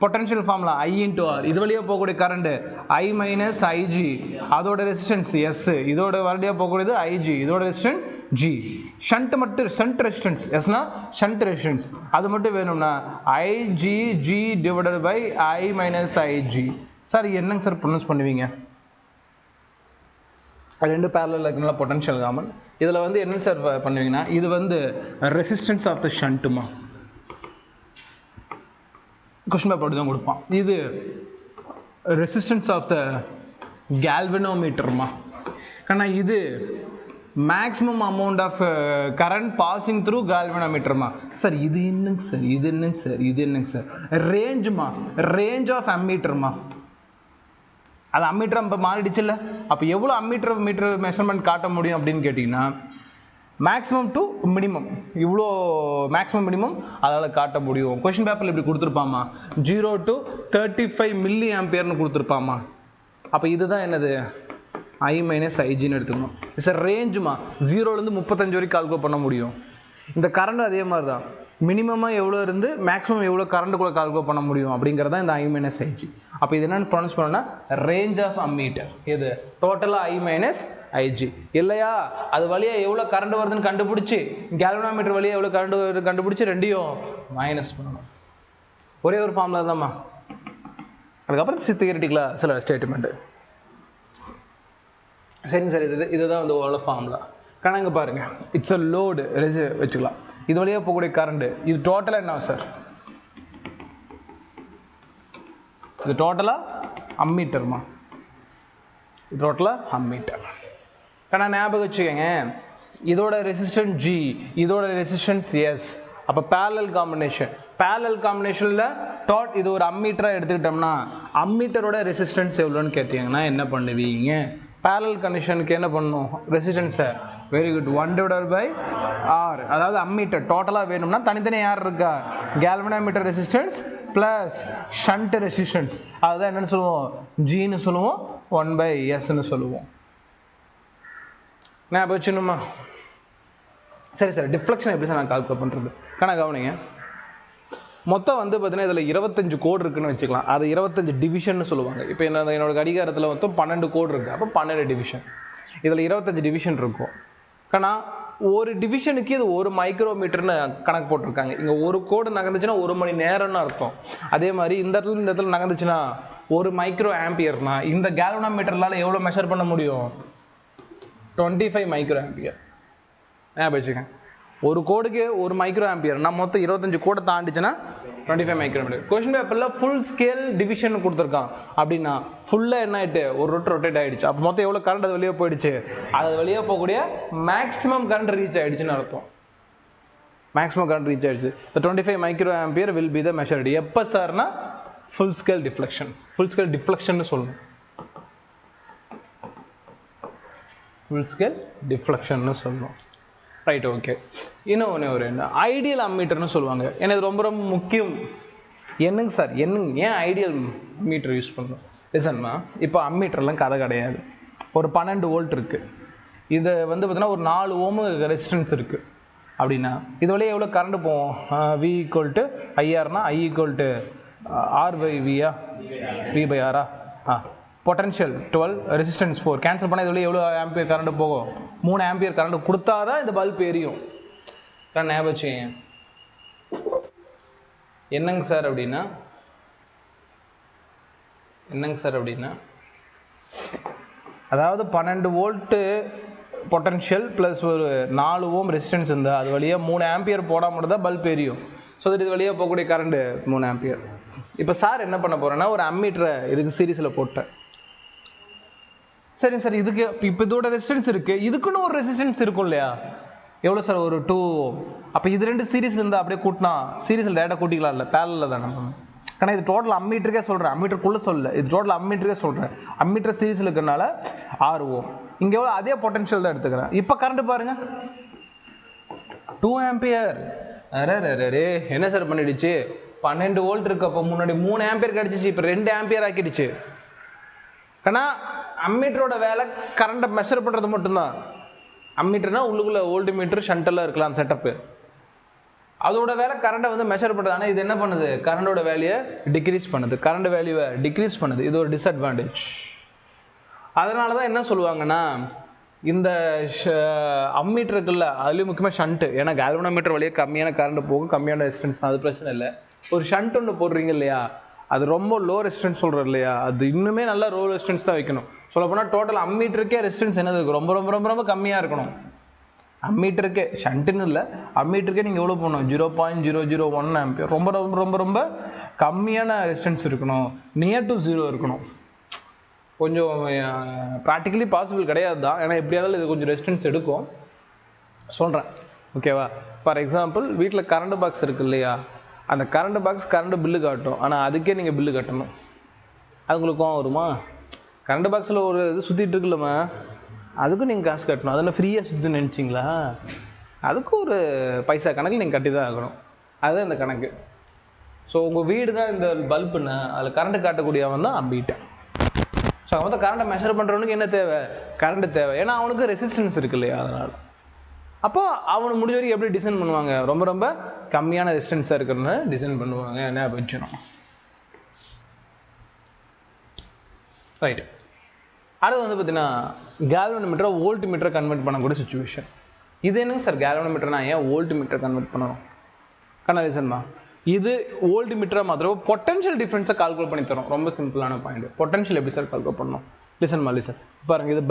Speaker 1: Potential formula I into R. இது வழியாக போகக்கூடிய கரண்ட் ஐ மைனஸ் ஐஜி, அதோட ரெசிஸ்டன்ஸ் எஸ், இதோட வழியாக போகக்கூடியது ஐஜி, இதோட ரெசிஸ்டன்ஸ் ஜி. ஷண்ட் மட்டும் ஷண்ட் ரெசிஸ்டன்ஸ் எஸ்னா ஷண்ட் ரெசிஸ்டன்ஸ் அது மட்டும் வேணும்னா I G G divided by I minus I G. Sir என்னங்க சார் ப்ரொனவுன்ஸ் பண்ணுவீங்க? ரெண்டு பேரலல் இருக்கனால பொட்டன்ஷியல் காமன். இதில் வந்து என்ன சார் பண்ணுவீங்கன்னா இது வந்து ரெசிஸ்டன்ஸ் ஆஃப் த ஷண்ட்டுமா, கொஸ்டின் பேப்பர் அப்படி தான் கொடுப்பான். இது ரெசிஸ்டன்ஸ் ஆஃப் த கேல்வனோமீட்டர்மா. ஆனால் இது maximum amount of current passing through கேல்வனோமீட்டர்மா. சார் இது என்னங்க சார், இது என்னங்க சார், இது என்னங்க சார், ரேஞ்சுமா, ரேஞ்ச் ஆஃப் அம்மீட்டர்மா. அது அம்மீட்டர் இப்போ மாறிடுச்சு இல்லை? அப்போ எவ்வளோ மீட்டர் மெஷர்மெண்ட் காட்ட முடியும் அப்படின்னு கேட்டிங்கன்னா மேக்ஸிமம் டு மினிமம், இவ்வளோ மேக்ஸிமம் மினிமம் அதால் காட்ட முடியும். கொஸ்டின் பேப்பரில் இப்படி கொடுத்துருப்பாமா, 0 to 35 மில்லி ஆம்பியர்னு கொடுத்துருப்பாமா. அப்போ இதுதான் என்னது, ஐ மைனஸ் ஐஜின்னு எடுத்துக்கணும். சார் ரேஞ்சுமா 0லேருந்து 35 வரைக்கும் கால்குலேட் பண்ண முடியும். இந்த கரண்ட் அதே மாதிரி தான், மினிமமாக எவ்வளோ இருந்து மேக்ஸிமம் எவ்வளோ கரண்ட்டுக்குள்ளே கால்குலேட் பண்ண முடியும் அப்படிங்கிறதான் இந்த ஐ மைனஸ் ஐஜி. அப்போ இது என்னென்னு ப்ரொனவுன்ஸ் பண்ணோன்னா ரேஞ்ச் ஆஃப் அம்மீட்டர். இது டோட்டலாக ஐ மைனஸ் ஐஜி இல்லையா, அது வழியாக எவ்வளோ கரண்ட் வருதுன்னு கண்டுபிடிச்சி கேல்வனோமீட்டர் வழியாக எவ்வளோ கரண்ட் வருது கண்டுபிடிச்சி ரெண்டையும் மைனஸ் பண்ணணும். ஒரே ஒரு ஃபார்முலா தான்மா. அதுக்கப்புறம் தியரிட்டிக்கலாக சில ஸ்டேட்மெண்ட்டு. சரிங்க சார், இதுதான் வந்து ஓரளவு ஃபார்முலா. கணக்கு பாருங்க, இட்ஸ் அ லோடு வச்சுக்கலாம். இது வழியாக போகக்கூடிய கரண்ட் இது டோட்டலாக என்ன சார், இது டோட்டலாக அம்மீட்டர்மா, இது டோட்டலாக அம்மீட்டர். ஆனால் ஞாபகம் வச்சுக்கோங்க, இதோட ரெசிஸ்டன்ஸ் ஜி, இதோட ரெசிஸ்டன்ஸ் எஸ். அப்போ பேரலல் காம்பினேஷன், பேரலல் காம்பினேஷனில் இது ஒரு அம்மீட்டராக எடுத்துக்கிட்டோம்னா அம்மீட்டரோட ரெசிஸ்டன்ஸ் எவ்வளோன்னு கேட்டீங்கன்னா என்ன பண்ணுவீங்க? பேரலல் கண்டிஷனுக்கு என்ன பண்ணணும், ரெசிஸ்டன்ஸை very good 1 divided by R. அதாவது அம்மீட்டர் டோட்டலாக வேணும்னா தனித்தனியாக யார் இருக்கா, galvanometer resistance plus shunt resistance, அதுதான் என்னென்னு சொல்லுவோம், ஜின்னு சொல்லுவோம், 1/Sன்னு சொல்லுவோம். நான் வச்சுணுமா? சரி சார், டிஃப்ளெக்ஷன் எப்படி சார் நான் கால்குலேட் பண்ணுறது? கணக்கு கவனிங்க, மொத்தம் வந்து பார்த்தீங்கன்னா இதில் 25 கோடு இருக்குன்னு வச்சுக்கலாம். அது 25 டிவிஷன் சொல்லுவாங்க. இப்போ என்னோட கடிகாரத்தில் மொத்தம் 12 கோடு இருக்குது, அப்போ 12 டிவிஷன். இதில் 25 டிவிஷன் இருக்கும். ஆனால் ஒரு டிவிஷனுக்கு இது 1 மைக்ரோமீட்டர்னு கணக்கு போட்டிருக்காங்க. இங்கே ஒரு கோடு நகர்ந்துச்சுன்னா 1 மணி நேரம்னு அர்த்தம். அதே மாதிரி இந்த இடத்துல நகர்ந்துச்சுன்னா 1 மைக்ரோ ஆம்பியர்னா இந்த கேல்வனோமீட்டர்லால் எவ்வளோ மெஷர் பண்ண முடியும், 25 மைக்ரோ ஆம்பியர். வச்சுக்கேன், ஒரு கோடுக்கு 1 மைக்ரோ ஆம்பியர், நான் மொத்தம் 25 கோடை தாண்டிச்சுன்னா 25 மைக்ரோமீட்டர். கொஸ்டின் பேப்பரில் ஃபுல் ஸ்கேல் டிவிஷன் கொடுத்துருக்கான். அப்படின்னா ஃபுல்லாக என்ன ஆகிட்டு ஒரு ரொட்டேட் ஆகிடுச்சு. அப்போ மொத்தம் எவ்வளோ கரண்ட் அது வெளியே போயிடுச்சு, அது வெளியே போகக்கூடிய மேக்ஸிமம் கரண்ட் ரீச் ஆகிடுச்சுன்னு அர்த்தம். மேக்ஸிமம் கரண்ட் ரீச் ஆகிடுச்சு. 25 micro ampere will be the measured. எப்போ சார்னா full scale deflection. Full scale deflection சொல்லணும், ஃபுல் ஸ்கேல் டிஃப்ளெக்ஷன் சொல்லணும். Right, okay. இன்னொன்று ஒரு என்ன ஐடியல் அம்மீட்டர்னு சொல்லுவாங்க. எனக்கு ரொம்ப ரொம்ப முக்கியம். என்னங்க சார், என்னங்க ஏன் ஐடியல் மீட்டர் யூஸ் பண்ணணும்? லிசன்மா, இப்போ அம்மீட்டர்லாம் கதை கிடையாது. ஒரு 12 வோல்ட் இருக்குது, இது வந்து பார்த்தீங்கன்னா ஒரு 4 ஓம் ரெசிஸ்டன்ஸ் இருக்குது. அப்படின்னா இது வழியாக எவ்வளோ கரண்ட் போவோம், V = IRனா I = R/Vயா, V/R. Potential 12, resistance 4. Cancel பண்ணால் இதுவரை எவ்வளோ ஆம்பியர் கரண்ட் போகும், 3 ஆம்பியர் கரண்ட் கொடுத்தா தான் இந்த பல்ப் எரியும். ஞாபகம் வச்சுங்க. என்னங்க சார் அப்படின்னா அதாவது 12 வோல்ட்டு பொட்டன்ஷியல் ப்ளஸ் ஒரு 4 ஓம் ரெசிஸ்டன்ஸ் இருந்தால் அது வழியாக 3 ஆம்பியர் போடாமல் தான் பல்ப் எரியும். ஸோ இது வழியாக போகக்கூடிய கரண்ட் 3 ஆம்பியர். இப்போ சார் என்ன பண்ண போகிறேன்னா ஒரு அம்மீட்டரை இதுக்கு சீரீஸில் போட்டேன். சரி சார், இதுக்கு இப்போ இதோட ரெசிஸ்டன்ஸ் இருக்குது, இதுக்குன்னு ஒரு ரெசிஸ்டன்ஸ் இருக்கும் இல்லையா, எவ்வளோ சார், ஒரு 2 ஓம். அப்போ இது 2 சீரீஸில் இருந்தால் அப்படியே கூட்டினா சீரீஸில் டேரெக்டாக கூட்டிக்கலாம் இல்லை, பேரலில் தானே. ஆனால் இது டோட்டல் அம்மீட்டருக்கே சொல்கிறேன், அம்மீட்டருக்குள்ளே சொல்லல, இது டோட்டல் அம்மீட்டருக்கே சொல்கிறேன். அம்மீட்டர் சீரீஸில் இருக்கிறனால 6 ஓம். இங்கே எவ்வளோ அதே பொட்டன்ஷியல் தான் எடுத்துக்கிறேன். இப்போ கரண்ட் பாருங்க 2 ஆம்பியர். அரே என்ன சார் பண்ணிடுச்சு, 12 வோல்ட் இருக்கு, அப்போ முன்னாடி 3 ஆம்பியர் கிடச்சிச்சு, இப்போ 2 ஆம்பியர் ஆக்கிடுச்சு. ஆனால் அம்மீட்டரோட வேலை கரண்ட்டை மெஷர் பண்ணுறது மட்டும்தான். அம்மீட்டர்னா உள்ளுக்குள்ள வோல்ட் மீட்டர் ஷண்டெல்லாம் இருக்கலாம் செட்டப்பு, அதோட வேலை கரண்ட்டை வந்து மெஷர் பண்ணுறது. ஆனால் இது என்ன பண்ணுது, கரண்டோட வேல்யூவை டிக்ரீஸ் பண்ணுது, கரண்ட் வேல்யூவை டிக்ரீஸ் பண்ணுது. இது ஒரு டிஸ்அட்வான்டேஜ். அதனால தான் என்ன சொல்லுவாங்கன்னா இந்த அம்மீட்டர் இருக்குல்ல அதுலேயும் முக்கியமாக ஷண்ட்டு, ஏன்னா கேல்வனோமீட்டர் வழியாக கம்மியான கரண்ட் போகும், கம்மியான ரெசிஸ்டன்ஸ் தான், அது பிரச்சனை இல்லை. ஒரு ஷண்ட் ஒன்று போடுறீங்க இல்லையா, அது ரொம்ப லோ ரெசிஸ்டன்ஸ் சொல்கிறோம் இல்லையா, அது இன்னுமே நல்லா லோ ரெசிஸ்டன்ஸ் தான் வைக்கணும். சொல்லப்போனால் டோட்டல் அம்மீட்டருக்கே ரெசிஸ்டன்ஸ் என்னது இருக்கும், ரொம்ப ரொம்ப ரொம்ப ரொம்ப கம்மியாக இருக்கணும். அம்மீட்டருக்கே, ஷண்ட்டுன்னு இல்லை, அம்மீட்டருக்கே நீங்கள் எவ்வளோ போகணும், 0.001 ஆம்பியர், ரொம்ப ரொம்ப ரொம்ப ரொம்ப கம்மியான ரெசிஸ்டன்ஸ் இருக்கணும், நியர் டு 0 இருக்கணும். கொஞ்சம் ப்ராக்டிக்கலி பாசிபிள் கிடையாது தான், ஏன்னா எப்படியாவது இது கொஞ்சம் ரெசிஸ்டன்ஸ் எடுக்கும் சொல்கிறேன், ஓகேவா. ஃபார் எக்ஸாம்பிள் வீட்டில் கரண்ட் பாக்ஸ் இருக்கு இல்லையா, அந்த கரண்ட் பாக்ஸ் கரண்ட் பில்லு காட்டும், ஆனால் அதுக்கே நீங்கள் பில்லு கட்டணும். அது உங்களுக்கு கோவம் வருமா, கரண்ட் பாக்ஸில் ஒரு இது சுற்றிட்டு இருக்குல்லம்மா, அதுக்கும் நீங்கள் காசு கட்டணும். அதில் ஃப்ரீயாக சுற்றுன்னு நினச்சிங்களா, அதுக்கும் ஒரு பைசா கணக்கில் நீங்கள் கட்டி தான் ஆகணும். அதுதான் இந்த கணக்கு. ஸோ உங்கள் வீடு தான் இந்த பல்புன்னு, அதில் கரண்ட்டு காட்டக்கூடியவன் தான் அம்பீட்டேன். ஸோ அவன் வந்து கரண்ட்டை மெஷர் பண்ணுறவனுக்கு என்ன தேவை, கரண்ட் தேவை, ஏன்னா அவனுக்கு ரெசிஸ்டன்ஸ் இருக்கு இல்லையா, அதனால். அப்போ அவனுக்கு முடிஞ்ச வரைக்கும் எப்படி டிசைன் பண்ணுவாங்க, ரொம்ப ரொம்ப கம்மியான ரெசிஸ்டன்ஸாக இருக்கிறன்னு டிசைன் பண்ணுவாங்க. என்ன வச்சுனோம் ரைட். அடுத்து வந்து பார்த்தீங்கன்னா கேல்வனோமீட்டரை வோல்ட் மீட்டரை கன்வெர்ட் பண்ணக்கூடிய சுச்சுவேஷன். இது என்னங்க சார் கேல்வனோமீட்டர்னா ஏன் வோல்ட் மீட்டரை கன்வெர்ட் பண்ணணும், கனவேசன்மா. இது வோல்ட் மீட்டரை மாத்திரம் பொட்டன்ஷியல் டிஃப்ரென்ஸை கால்குலேட் பண்ணி தரும். ரொம்ப சிம்பிளான பாயிண்ட். பொட்டன்ஷியல் எப்படி சார் கால்குலேட் பண்ணணும், லிசன்மா லிசன். பாருங்க இது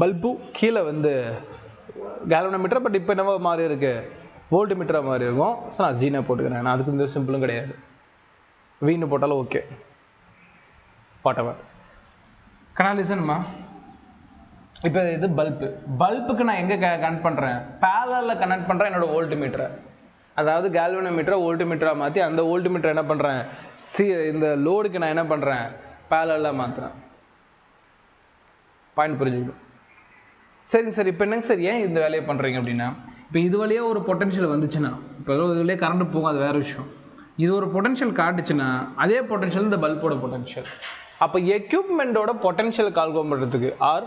Speaker 1: பல்பு கீழே வந்து கேல்வனோமீட்டர், பட் இப்போ என்னவோ மாறி இருக்கு, வோல்ட் மீட்டராக மாறி இருக்கும். ஸோ நான் ஜீனை போட்டுக்கிறேன், நான் அதுக்கு இந்த சிம்பிளும் கிடையாது, வீணு போட்டாலும் ஓகே, வாட்டவர். கனாலிசன்மா. இப்போ இது பல்புக்கு நான் எங்கே கனெக்ட் பண்ணுறேன், பேரலில் கனெக்ட் பண்ணுறேன் என்னோட வோல்ட் மீட்டரை. அதாவது கேல்வனோமீட்டரை வோல்ட் மீட்டராக மாற்றி அந்த வோல்ட் மீட்டரை என்ன பண்ணுறேன், இந்த லோடுக்கு நான் என்ன பண்ணுறேன், பேரலில் மாற்றுறேன். பாயிண்ட் புரிஞ்சுக்கணும். சரிங்க சார், இப்போ என்னங்க சார் ஏன் இந்த வேலையை பண்ணுறீங்க அப்படின்னா, இப்போ இது வழியாக ஒரு பொட்டன்ஷியல் வந்துச்சுன்னா, இப்போ இது வழியாக கரண்ட் போகும், அது வேறு விஷயம். இது ஒரு பொட்டன்ஷியல் காட்டுச்சுன்னா அதே பொட்டன்ஷியல் இந்த பல்போட பொட்டன்ஷியல். அப்போ எக்யூப்மெண்ட்டோட பொட்டன்ஷியலை கால்குலேட் பண்ணுறதுக்கு ஆர்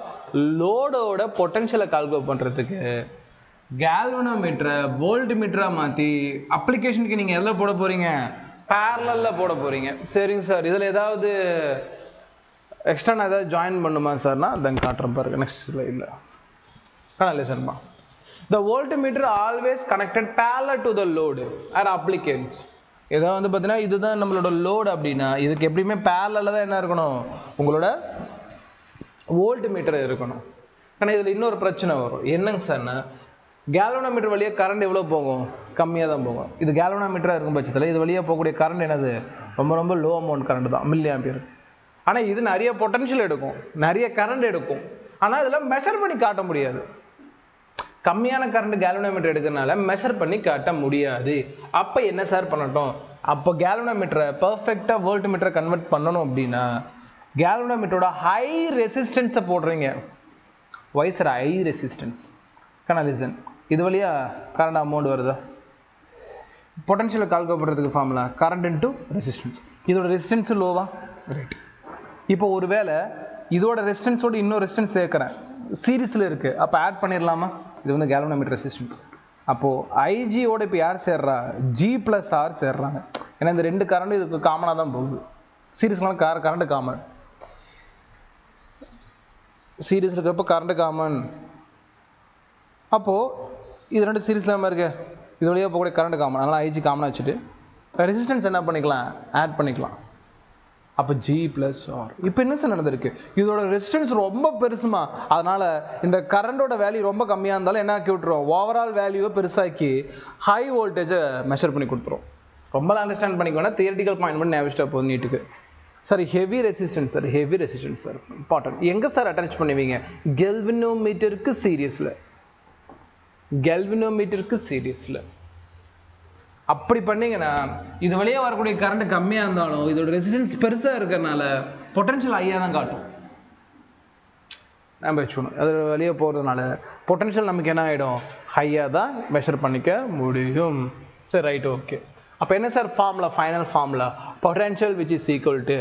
Speaker 1: லோடோட பொட்டன்ஷியலை கால்குலேட் பண்ணுறதுக்கு கேல்வனோமீட்டரை வோல்ட் மீட்டராக மாற்றி அப்ளிகேஷனுக்கு நீங்கள் எதில் போட போகிறீங்க, பேரலில் போட போகிறீங்க. சரிங்க சார், இதில் ஏதாவது எக்ஸ்ட்ரா நான் ஏதாவது ஜாயின் பண்ணுமா சார்னா தென் காட்டுறேன் பாருங்க நெக்ஸ்ட் ஸ்லைடில். லிசன்மா. The voltmeter always connected parallel to the load or applicants. ஏதாவது வந்து பார்த்தீங்கன்னா இதுதான் நம்மளோட லோடு அப்படின்னா இதுக்கு எப்படியுமே பேரலில் தான் என்ன இருக்கணும், உங்களோட வோல்ட் மீட்டர் இருக்கணும். ஆனால் இதில் இன்னொரு பிரச்சனை வரும். என்னங்க சார்னா கேல்வனோமீட்டர் வழியாக கரண்ட் எவ்வளோ போகும், கம்மியாக தான் போகும். இது கேல்வனோமீட்டராக இருக்கும் பட்சத்தில் இது வழியாக போகக்கூடிய கரண்ட் என்னது, ரொம்ப ரொம்ப லோ அமௌண்ட் கரண்ட் தான், மில்லி ஆம்பியர். ஆனால் இது நிறைய பொட்டன்ஷியல் எடுக்கும், நிறைய கரண்ட் எடுக்கும், ஆனால் இதில் மெஷர் பண்ணி காட்ட முடியாது. கம்மியான கரண்ட் கேல்வனோமீட்டர் எடுக்கிறதுனால மெஷர் பண்ணி காட்ட முடியாது. அப்போ என்ன சார் பண்ணட்டும், அப்போ கேல்வனோமீட்டரை பர்ஃபெக்டாக வோல்ட் மீட்டரை கன்வெர்ட் பண்ணணும் அப்படின்னா கேல்வனோமீட்டரோட ஹை ரெசிஸ்டன்ஸை போடுறீங்க. வை சார் ஹை ரெசிஸ்டன்ஸ், கனலிசன். இது வழியாக கரண்ட் அமௌண்ட் வருதா, பொட்டன்ஷியலை கால்குலேட் பண்ணுறதுக்கு ஃபார்முலா கரண்ட் இன்ட்டு ரெசிஸ்டன்ஸ். இதோட ரெசிஸ்டன்ஸு லோவா, ரைட். இப்போ ஒரு வேளை இதோட ரெசிஸ்டன்ஸோடு இன்னொரு ரெசிஸ்டன்ஸ் சேர்க்குறேன், சீரீஸில் இருக்குது, அப்போ ஆட் பண்ணிடலாமா, இது வந்து கேல்வனோமீட்டர் ரெசிஸ்டன்ஸ். அப்போது ஐஜியோட இப்போ யார் சேர்றா, ஜி ப்ளஸ் ஆர் சேர்றாங்க. ஏன்னா இந்த ரெண்டு கரண்ட் இதுக்கு காமனாக தான் போகுது. சீரீஸ்லாம் கரண்ட் காமன், சீரீஸ் இருக்கிறப்ப கரண்ட் காமன். அப்போது இது ரெண்டு சீரீஸில் மாதிரி இருக்கு, இது வழியாக போகக்கூடிய கரண்ட் காமன், அதனால் ஐஜி காமனாக வச்சுட்டு ரெசிஸ்டன்ஸ் என்ன பண்ணிக்கலாம், ஆட் பண்ணிக்கலாம். அப்போ ஜி ப்ளஸ் ஆர். இப்போ என்ன சார் நடந்திருக்கு, இதோட ரெசிஸ்டன்ஸ் ரொம்ப பெருசுமா, அதனால் இந்த கரண்டோட வேல்யூ ரொம்ப கம்மியாக இருந்தாலும் என்ன ஆக்கி விட்டுரும், ஓவரால் வேல்யூவை பெருசாக்கி ஹை வோல்டேஜை மெஷர் பண்ணி கொடுத்துரும். ரொம்ப அண்டர்ஸ்டாண்ட் பண்ணிக்கோனா தியரிட்டிக்கல் பாயிண்ட் பண்ணி ஞாபகம் போகுது நீட்டுக்கு. Sir heavy resistance sir, heavy resistance sir important. எங்கே சார் அட்டாச் பண்ணுவீங்க, கெல்வினோமீட்டருக்கு சீரியஸில், கெல்வினோமீட்டருக்கு சீரியஸில். அப்படி பண்ணீங்கன்னா இது வழியா வரக்கூடிய கரண்ட் கம்மியாக இருந்தாலும் இதோட ரெசிஸ்டன்ஸ் பெருசாக இருக்கிறதுனால பொட்டன்ஷியல் ஹையாக தான் காட்டும். நம்ம வச்சுக்கணும், அது வெளியே போகிறதுனால பொட்டன்ஷியல் நமக்கு என்ன ஆகிடும், ஹையாக தான் மெஷர் பண்ணிக்க முடியும். சரி, ரைட், ஓகே. அப்போ என்ன sir formula, final formula, potential which is equal to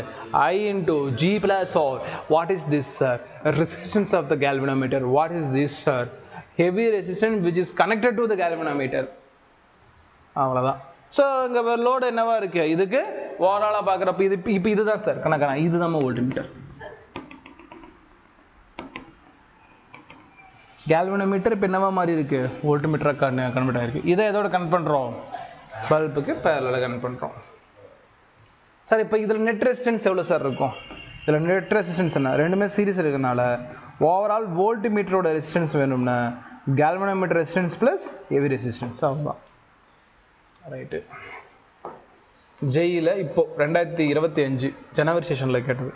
Speaker 1: I into G plus R. What is this, sir? Resistance of the galvanometer. What is this, sir? Heavy resistance which is connected to the galvanometer. அவ்வளோதான். So இங்கே load என்னவா இருக்கு, இதுக்கு ஓவராலாக பார்க்குறப்ப இது இப்போ இதுதான் சார் கணக்கான, இதுதான் வோல்ட்மீட்டர். கேல்வனோமீட்டர் இப்போ என்னவா மாதிரி இருக்கு, வோல்ட்மீட்டராக கன்வெர்ட் ஆயிருக்கு. இதை எதோட கனெக்ட் பண்ணுறோம், பல்புக்கு பேரலாக கனெக்ட் பண்ணுறோம். சார் இப்போ இதில் நெட் ரெசிஸ்டன்ஸ் எவ்வளோ சார் இருக்கும், இதில் நெட் ரெசிஸ்டன்ஸ் என்ன, ரெண்டுமே சீரிஸ் இருக்கிறதுனால ஓவரால் வோல்ட்மீட்டரோட ரெசிஸ்டன்ஸ் வேணும்னா galvanometer resistance plus heavy resistance. அவ்வளோதான், ரைட்டு. ஜெயில இப்போ 2025 ஜனவரி செஷனில் கேட்டது.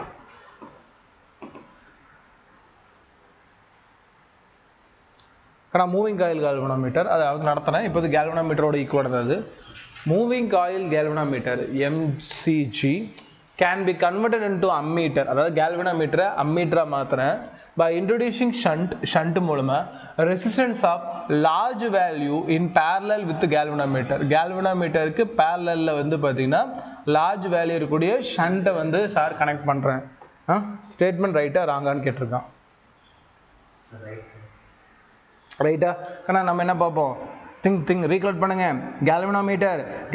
Speaker 1: ஆனால் மூவிங் காயில் கேல்வனோமீட்டர் அது நடத்தினேன். இப்போது கேல்வனோமீட்டரோட ஈக்குவல் அது. Moving coil galvanometer MCG can be converted into ammeter, அதாவது கேல்வனோமீட்டரை அம்மீட்டராக மாற்றுறேன் by introducing shunt மூலமாக resistance of large value in parallel with galvanometer. galvanometerக்கு parallelல வந்து பார்த்தீங்கன்னா large value இருக்கக்கூடிய ஷண்ட்டை வந்து சார் கனெக்ட் பண்ணுறேன். ஸ்டேட்மெண்ட் ரைட்டா ராங்கான்னு கேட்டிருக்கான். ரைட்டா? ஆனால் நம்ம என்ன பார்ப்போம், திங்க் ரீகலெக்ட் பண்ணுங்க.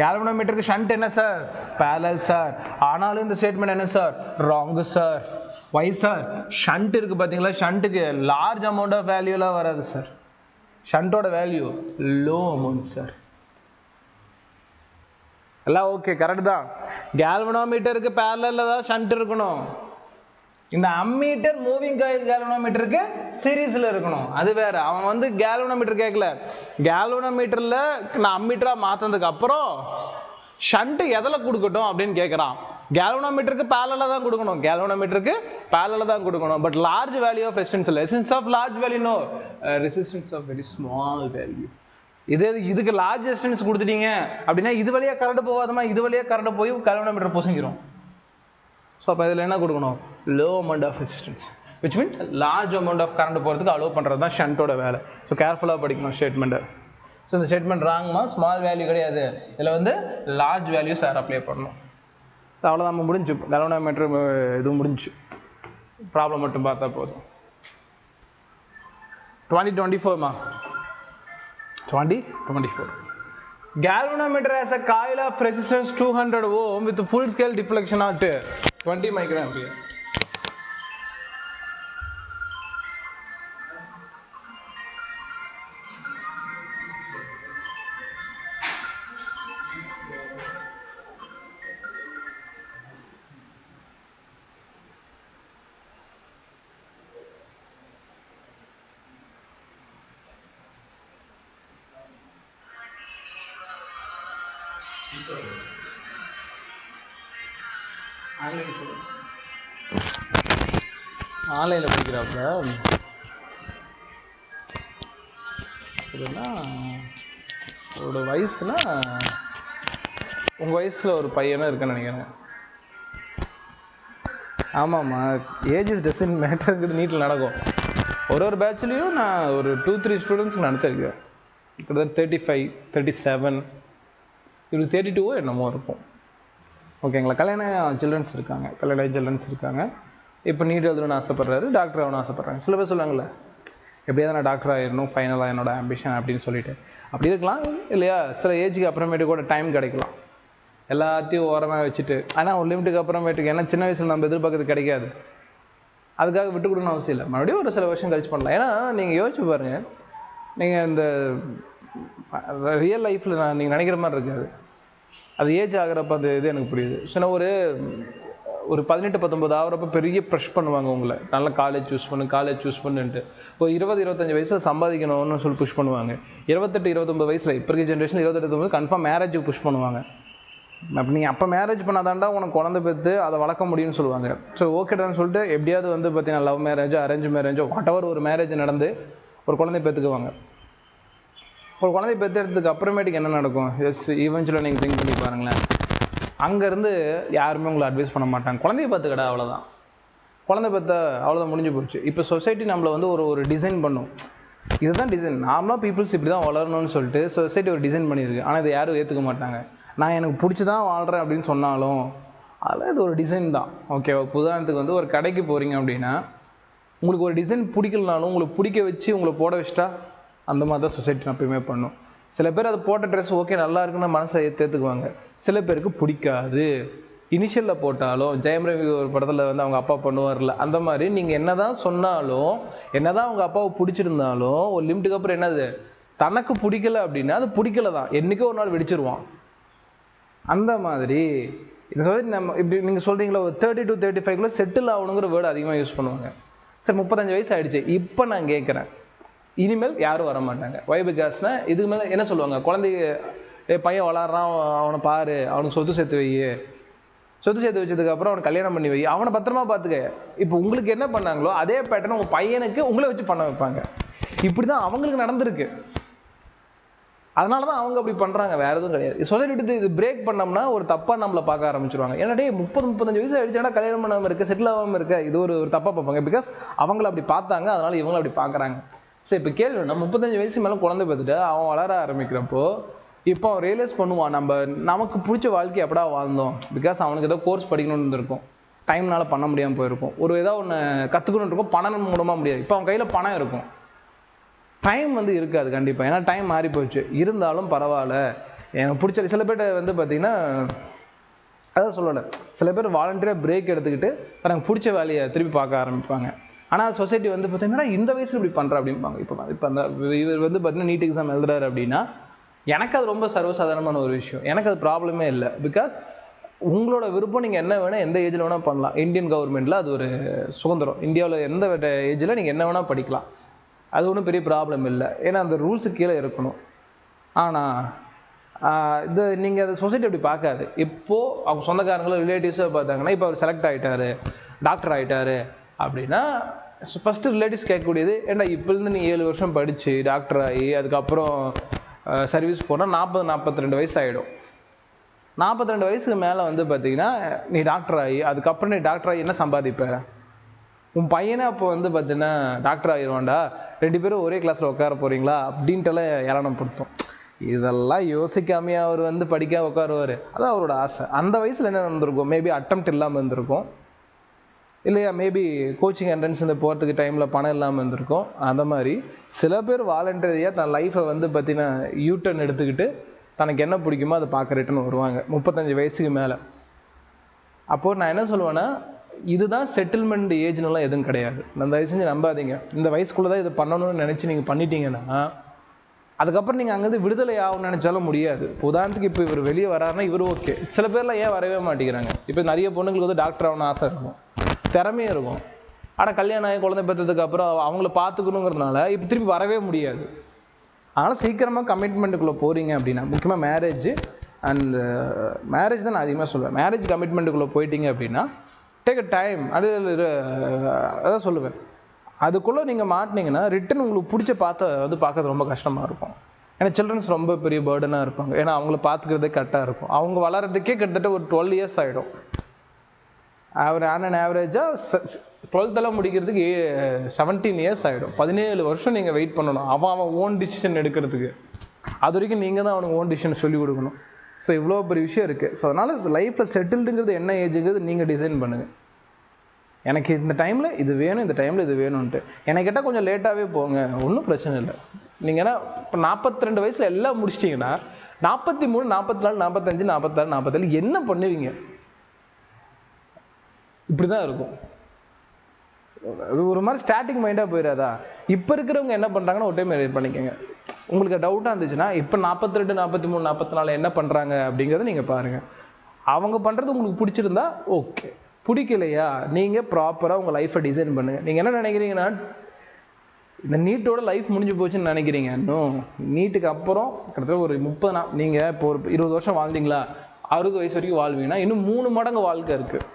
Speaker 1: கேல்வனோமீட்டருக்கு ஷண்ட் என்ன சார், parallel சார். ஆனாலும் இந்த ஸ்டேட்மெண்ட் என்ன sir, wrong sir. Why sir, shunt இருக்கு பார்த்தீங்களா, ஷண்ட்டுக்கு லார்ஜ் அமௌண்ட் ஆஃப் வேல்யூலாம் வராது சார். ஷண்டோட வேல்யூ லோ அமௌண்ட் சார். எல்லாம் ஓகே, கரெக்ட் தான். கேல்வனோமீட்டருக்கு பேரலல்ல தான் ஷண்ட் இருக்கணும். இந்த அம்மீட்டர் மூவிங் காயில் கேல்வனோமீட்டருக்கு சீரீஸ்ல இருக்கணும், அது வேற. அவன் வந்து கேல்வனோமீட்டர் கேட்கல, கேல்வனோமீட்டர்ல நான் அம்மீட்டரா மாத்தினதுக்கு அப்புறம் ஷண்ட் எதில் கொடுக்கட்டும் அப்படின்னு கேட்குறான். கேல்வனோமீட்டருக்கு பேரலா தான் கொடுக்கணும், கேல்வனோமீட்டருக்கு பேரலா தான் கொடுக்கணும். But large value of resistance இல்லை. Resistance of large value no, resistance of very small value. இதுக்கு லார்ஜ் ரெசிஸ்டன்ஸ் கொடுத்துட்டீங்க அப்படின்னா இது வழியா கரண்ட் போகாதமா, இது வழியா கரண்ட் போய் கேல்வனோமீட்டர் பொசுங்கிரும். ஸோ அப்போ இதில் என்ன கொடுக்கணும், low amount of resistance, which means large amount of current போகிறதுக்கு அலோவ் பண்ணுறது தான் ஷண்டோட வேலை. ஸோ கேர்ஃபுல்லாக படிக்கணும் ஸ்டேட்மெண்ட்டை. ஸோ இந்த ஸ்டேட்மெண்ட் ராங்மா, ஸ்மால் வேல்யூ கிடையாது, இதில் வந்து லார்ஜ் வேல்யூ சார் அப்ளை பண்ணணும். அவ்வளோ நம்ம முடிஞ்சு, கேல்வனோமீட்டர் இதுவும் முடிஞ்சு, ப்ராப்ளம் மட்டும் பார்த்தா போதும். 2024மா 2024. Galvanometer has a coil of resistance 200 ohm with full scale deflection at 20 microampere. ஆன்லைனில் படிக்கிறாப்புல அப்படின்னா ஒரு வயசுனா உங்கள் வயசில் ஒரு பையனும் இருக்குன்னு நினைக்கிறேன். ஆமாம்மா, ஏஜஸ் டசன்ட் மேட்டர்ங்கிறது நீட்டில் நடக்கும். ஒரு பேட்ச்லேயும் நான் ஒரு 2-3 ஸ்டூடெண்ட்ஸ்க்கு நடத்திருக்கேன். கிட்டத்தட்ட 35, 37, இது 32 என்னமோ இருக்கும். ஓகேங்களா? கல்யாணம் சில்ட்ரன்ஸ் இருக்காங்க, கல்யாணம் சில்ட்ரன்ஸ் இருக்காங்க. இப்போ நீட் எழுதணும்னு ஆசைப்பட்றாரு, டாக்டர் ஆகணும்னு ஆசைப்பட்றாங்க. சில பேர் சொல்லுவாங்கள்ல, எப்படியாவது நான் டாக்டர் ஆகிடணும் ஃபைனலாக என்னோட ஆம்பிஷன் அப்படின்னு சொல்லிட்டு. அப்படி இருக்கலாம் இல்லையா? சில ஏஜுக்கு அப்புறமேட்டு கூட டைம் கிடைக்கலாம், எல்லாத்தையும் ஓரமாக வச்சுட்டு. ஆனால் ஒரு லிமிட்டுக்கு அப்புறமேட்டுக்கு, ஏன்னா சின்ன வயசில் நம்ம எதிர்பார்க்கறது கிடைக்காது, அதுக்காக விட்டு கொடுக்கணும் அவசியம் இல்லை. மறுபடியும் ஒரு சில வருஷம் கழிச்சு பண்ணலாம். ஏன்னா நீங்கள் யோசிச்சு பாருங்கள், நீங்கள் இந்த ரியல் லைஃப்பில் நீங்கள் நினைக்கிற மாதிரி இருக்காது. அது ஏஜ் ஆகிறப்ப அது இது எனக்கு புரியுது. சின்ன ஒரு 18-19 ஆகிறப்ப பெரிய ப்ரெஷ் பண்ணுவாங்க உங்களை, நல்ல காலேஜ் சூஸ் பண்ணுன்ட்டு. ஒரு 20-25 வயசில் சம்பாதிக்கணும்னு சொல்லி புஷ் பண்ணுவாங்க. 28-29 வயசில், இப்போ இருக்க ஜென்ரேஷன் 28-29 கன்ஃபார்ம் மேரேஜுக்கு புஷ் பண்ணுவாங்க. அப்போ நீங்கள் அப்போ மேரேஜ் பண்ணாதாண்டா உனக்கு குழந்தை பெற்று அதை வளர்க்க முடியும்னு சொல்லுவாங்க. ஸோ ஓகேடான்னு சொல்லிட்டு எப்படியாவது வந்து பார்த்தீங்கன்னா லவ் மேரேஜோ அரேஞ்ச் மேரேஜோ வாட் எவர் ஒரு மேரேஜ் நடந்து ஒரு குழந்தை பெற்றுக்குவாங்க. ஒரு குழந்தை பெற்றெடுத்ததுக்கு அப்புறமேட்டுக்கு என்ன நடக்கும்? எஸ் ஈவென்ச்சுவலாக நீங்கள் திங்க் பண்ணி பாருங்களேன். அங்கேருந்து யாருமே உங்களை அட்வைஸ் பண்ண மாட்டாங்க. குழந்தைய பார்த்துக்கடா, அவ்வளோதான். குழந்தை பெற்ற அவ்வளோதான், முடிஞ்சு போச்சு. இப்போ சொசைட்டி நம்மளை வந்து ஒரு டிசைன் பண்ணும். இதுதான் டிசைன். நார்மலாக பீப்புள்ஸ் இப்படி தான் வளரணும்னு சொல்லிட்டு சொசைட்டி ஒரு டிசைன் பண்ணியிருக்கு. ஆனால் இதை யாரும் ஏற்றுக்க மாட்டாங்க. நான் எனக்கு பிடிச்சி தான் வாழ்கிறேன் அப்படின்னு சொன்னாலும் அதில் இது ஒரு டிசைன் தான். ஓகே, உதாரணத்துக்கு வந்து ஒரு கடைக்கு போகிறீங்க அப்படின்னா உங்களுக்கு ஒரு டிசைன் பிடிக்கலனாலும் உங்களுக்கு பிடிக்க வச்சு உங்களை போட வச்சிட்டா அந்த மாதிரி தான் சொசைட்டி எப்பயுமே பண்ணும். சில பேர் அது போட்ட ட்ரெஸ் ஓகே நல்லா இருக்குன்னு மனசை ஏற்றுக்குவாங்க. சில பேருக்கு பிடிக்காது. இனிஷியலில் போட்டாலும் ஜெயம் ரவி ஒரு படத்தில் வந்து அவங்க அப்பா பண்ணுவார்ல, அந்த மாதிரி நீங்கள் என்ன தான் சொன்னாலும் என்ன தான் அவங்க அப்பாவை பிடிச்சிருந்தாலும் ஒரு லிமிட்டுக்கு அப்புறம் என்னது, தனக்கு பிடிக்கல அப்படின்னா அது பிடிக்கல தான், என்றைக்கோ ஒரு நாள் வெடிச்சிருவான். அந்த மாதிரி இந்த சொசைட்டி நம்ம இப்படி நீங்கள் சொல்கிறீங்களா, ஒரு 30 to 35 செட்டில் ஆகணுங்கிற வேர்டு அதிகமாக யூஸ் பண்ணுவாங்க. சரி 35 வயசு ஆகிடுச்சு, இப்போ நான் கேட்குறேன், இனிமேல் யாரும் வர மாட்டாங்க. வை பிகாஸ்னா இதுக்கு மேலே என்ன சொல்லுவாங்க, குழந்தைய பையன் வளர்றான், அவனை பாரு, அவனுக்கு சொத்து சேர்த்து வை, சொத்து சேர்த்து வச்சதுக்கப்புறம் அவனை கல்யாணம் பண்ணி வை, அவனை பத்திரமா பார்த்துக்க. இப்போ உங்களுக்கு என்ன பண்ணாங்களோ அதே பேட்டர்ன் உங்கள் பையனுக்கு உங்களை வச்சு பண்ண வைப்பாங்க. இப்படி தான் அவங்களுக்கு நடந்திருக்கு. அதனால தான் அவங்க அப்படி பண்ணுறாங்க, வேறு எதுவும் கிடையாது. சொசைட்டி இது பிரேக் பண்ணோம்னா ஒரு தப்பாக நம்மளை பார்க்க ஆரம்பிச்சிருவாங்க. ஏன்னா 30-35 வயசு ஆகிடுச்சுன்னா கல்யாணம் பண்ணாமல் இருக்க, செட்டில் ஆகாமல் இருக்க, இது ஒரு தப்பாக பார்ப்பாங்க. பிகாஸ் அவங்கள அப்படி பார்த்தாங்க, அதனால இவங்களும் அப்படி பார்க்குறாங்க. சரி, இப்போ கேள்வி, நம்ம 35 வயசு மேலே குழந்தை பார்த்துட்டு அவன் வளர ஆரம்பிக்கிறப்போ இப்போ அவன் ரியலைஸ் பண்ணுவான், நமக்கு பிடிச்ச வாழ்க்கை எப்படா வாழ்ந்தோம். பிகாஸ் அவனுக்கு ஏதோ கோர்ஸ் படிக்கணும்னு இருந்திருக்கும், டைம்னால பண்ண முடியாமல் போயிருக்கும். ஒரு ஏதோ ஒன்று கற்றுக்கணுன்னு இருக்கும், பணம் மூலமாக முடியாது. இப்போ அவன் கையில் பணம் இருக்கும், டைம் வந்து இருக்காது கண்டிப்பாக, ஏன்னா டைம் மாறி போச்சு. இருந்தாலும் பரவாயில்ல, எனக்கு பிடிச்ச சில பேர்ட்ட வந்து பார்த்திங்கன்னா அதான் சொல்லலை, சில பேர் வாலண்டியராக பிரேக் எடுத்துக்கிட்டு எனக்கு பிடிச்ச வேலையை திருப்பி பார்க்க ஆரம்பிப்பாங்க. ஆனால் சொசைட்டி வந்து பார்த்தீங்கன்னா இந்த வயசு இப்படி பண்ணுற அப்படிம்பாங்க. இப்போ அந்த இவர் வந்து பார்த்தீங்கன்னா நீட் எக்ஸாம் எழுதுறாரு அப்படின்னா எனக்கு அது ரொம்ப சர்வசாதாரணமான ஒரு விஷயம், எனக்கு அது ப்ராப்ளமே இல்லை. பிகாஸ் உங்களோட விருப்பம், நீங்கள் என்ன வேணால் எந்த ஏஜில் வேணால் பண்ணலாம். இந்தியன் கவர்மெண்ட்டில் அது ஒரு சுதந்திரம். இந்தியாவில் எந்த ஏஜில் நீங்கள் என்ன வேணால் படிக்கலாம், அது ஒன்றும் பெரிய ப்ராப்ளம் இல்லை, ஏன்னா அந்த ரூல்ஸுக்கு கீழே இருக்கணும். ஆனால் இது நீங்கள் அந்த சொசைட்டி அப்படி பார்க்காது. இப்போது அவங்க சொந்தக்காரங்களும் ரிலேட்டிவ்ஸாக பார்த்தாங்கன்னா, இப்போ அவர் செலக்ட் ஆகிட்டாரு, டாக்டர் ஆகிட்டாரு அப்படின்னா ஃபஸ்ட்டு ரிலேட்டிவ்ஸ் கேட்கக்கூடியது, ஏன்னா இப்போலேருந்து நீ 7 வருஷம் படித்து டாக்டர் ஆகி அதுக்கப்புறம் சர்வீஸ் போனால் 40-42 வயசு ஆகிடும். 42 வயசுக்கு மேலே வந்து பார்த்தீங்கன்னா நீ டாக்டர் ஆகி அதுக்கப்புறம் நீ டாக்டர் ஆகி என்ன சம்பாதிப்ப? உன் பையனே அப்போ வந்து பார்த்தீங்கன்னா டாக்டர் ஆகிடுவான்டா, 2 பேரும் ஒரே கிளாஸில் உட்கார போகிறீங்களா அப்படின்ட்டுலாம் ஏளனப்படுத்தும். இதெல்லாம் யோசிக்காமையே அவர் வந்து படிக்க உட்காருவார், அது அவரோட ஆசை. அந்த வயசில் என்ன நடந்திருக்கும், மேபி அட்டெம்ப்ட் இல்லாமல் இருந்திருக்கும், இல்லையா மேபி கோச்சிங் என்ட்ரன்ஸ் இந்த போகிறதுக்கு டைமில் பணம் இல்லாமல் இருந்திருக்கும். அந்த மாதிரி சில பேர் வாலண்டரியாக தன் லைஃப்பை வந்து பார்த்தீங்கன்னா யூட்டர்ன் எடுத்துக்கிட்டு தனக்கு என்ன பிடிக்குமோ அதை பார்க்க ரிட்டர்ன் வருவாங்க 35 வயசுக்கு மேலே. அப்போது நான் என்ன சொல்லுவேன்னா, இதுதான் செட்டில்மெண்ட் ஏஜ்னுலாம் எதுவும் கிடையாது. அந்த தயவு செஞ்சு நம்பாதீங்க. இந்த வயசுக்குள்ளே தான் இதை பண்ணணும்னு நினச்சி நீங்கள் பண்ணிட்டீங்கன்னா அதுக்கப்புறம் நீங்கள் அங்கேருந்து விடுதலை ஆகும்னு நினச்சாலும் முடியாது. உதாரணத்துக்கு இப்போ இவர் வெளியே வராருன்னா இவர் ஓகே, சில பேர்லாம் ஏன் வரவே மாட்டேங்கிறாங்க. இப்போ நிறைய பொண்ணுங்களுக்கு வந்து டாக்டர் ஆகணும்னு ஆசை இருக்கும், திறமையும் இருக்கும், ஆனால் கல்யாணம் ஆகி குழந்தை பெற்றதுக்கு அப்புறம் அவங்கள பார்த்துக்கணுங்கிறதுனால இப்போ திருப்பி வரவே முடியாது. அதனால் சீக்கிரமாக கமிட்மெண்ட்டுக்குள்ளே போகிறீங்க அப்படின்னா, முக்கியமாக மேரேஜ் அண்ட் மேரேஜ் தான் நான் அதிகமாக சொல்லுவேன். மேரேஜ் கமிட்மெண்ட்டுக்குள்ளே போயிட்டீங்க அப்படின்னா டேக் அ டைம், அதான் சொல்லுவேன். அதுக்குள்ளே நீங்கள் மாட்டினீங்கன்னா ரிட்டன் உங்களுக்கு பிடிச்ச பார்க்கறது ரொம்ப கஷ்டமாக இருக்கும். ஏன்னா சில்ட்ரன்ஸ் ரொம்ப பெரிய பேர்டனாக இருப்பாங்க, ஏன்னா அவங்கள பார்த்துக்கிறதே கரெக்டாக இருக்கும். அவங்க வளர்கிறதுக்கே கிட்டத்தட்ட ஒரு 12 இயர்ஸ் ஆகிடும். அவர் ஆன் ஆவரேஜாக 12th முடிக்கிறதுக்கு 17 இயர்ஸ் ஆகிடும். 17 வருஷம் நீங்கள் வெயிட் பண்ணணும் அவன் ஓன் டிசிஷன் எடுக்கிறதுக்கு. அது வரைக்கும் நீங்கள் தான் அவனுக்கு ஓன் டிசிஷன் சொல்லிக் கொடுக்கணும். ஸோ இவ்வளோ பெரிய விஷயம் இருக்குது. ஸோ அதனால் லைஃப்பில் செட்டில்டுங்கிறது என்ன ஏஜுங்கிறது நீங்கள் டிசைன் பண்ணுங்கள். எனக்கு இந்த டைமில் இது வேணும், இந்த டைமில் இது வேணும்ன்ட்டு. எனக்கு கேட்டால் கொஞ்சம் லேட்டாகவே போங்க, ஒன்றும் பிரச்சனை இல்லை. நீங்கள் ஏன்னா இப்போ 42 வயசில் எல்லாம் முடிச்சிட்டிங்கன்னா 43, 44, 45, 46, 47 என்ன பண்ணுவீங்க? இப்படி தான் இருக்கும். ஒரு மாதிரி ஸ்டாட்டிக் மைண்டாக போயிடாதா? இப்போ இருக்கிறவங்க என்ன பண்ணுறாங்கன்னு ஒரு டைம் எடிட் பண்ணிக்கோங்க. உங்களுக்கு டவுட்டாக இருந்துச்சுன்னா இப்போ 42, 43, 44 என்ன பண்ணுறாங்க அப்படிங்கிறத நீங்கள் பாருங்கள். அவங்க பண்ணுறது உங்களுக்கு பிடிச்சிருந்தா ஓகே, பிடிக்கலையா நீங்கள் ப்ராப்பராக உங்கள் லைஃப்பை டிசைன் பண்ணுங்கள். நீங்கள் என்ன நினைக்கிறீங்கன்னா, இந்த நீட்டோட லைஃப் முடிஞ்சு போச்சுன்னு நினைக்கிறீங்க. இன்னும் நீட்டுக்கு அப்புறம் கிட்டத்தட்ட ஒரு 30 நீங்கள் இப்போ ஒரு 20 வருஷம் வாழ்ந்தீங்களா, 60 வயசு வரைக்கும் வாழ்வீங்கன்னா இன்னும் 3 மடங்கு வாழ்க்கை இருக்குது.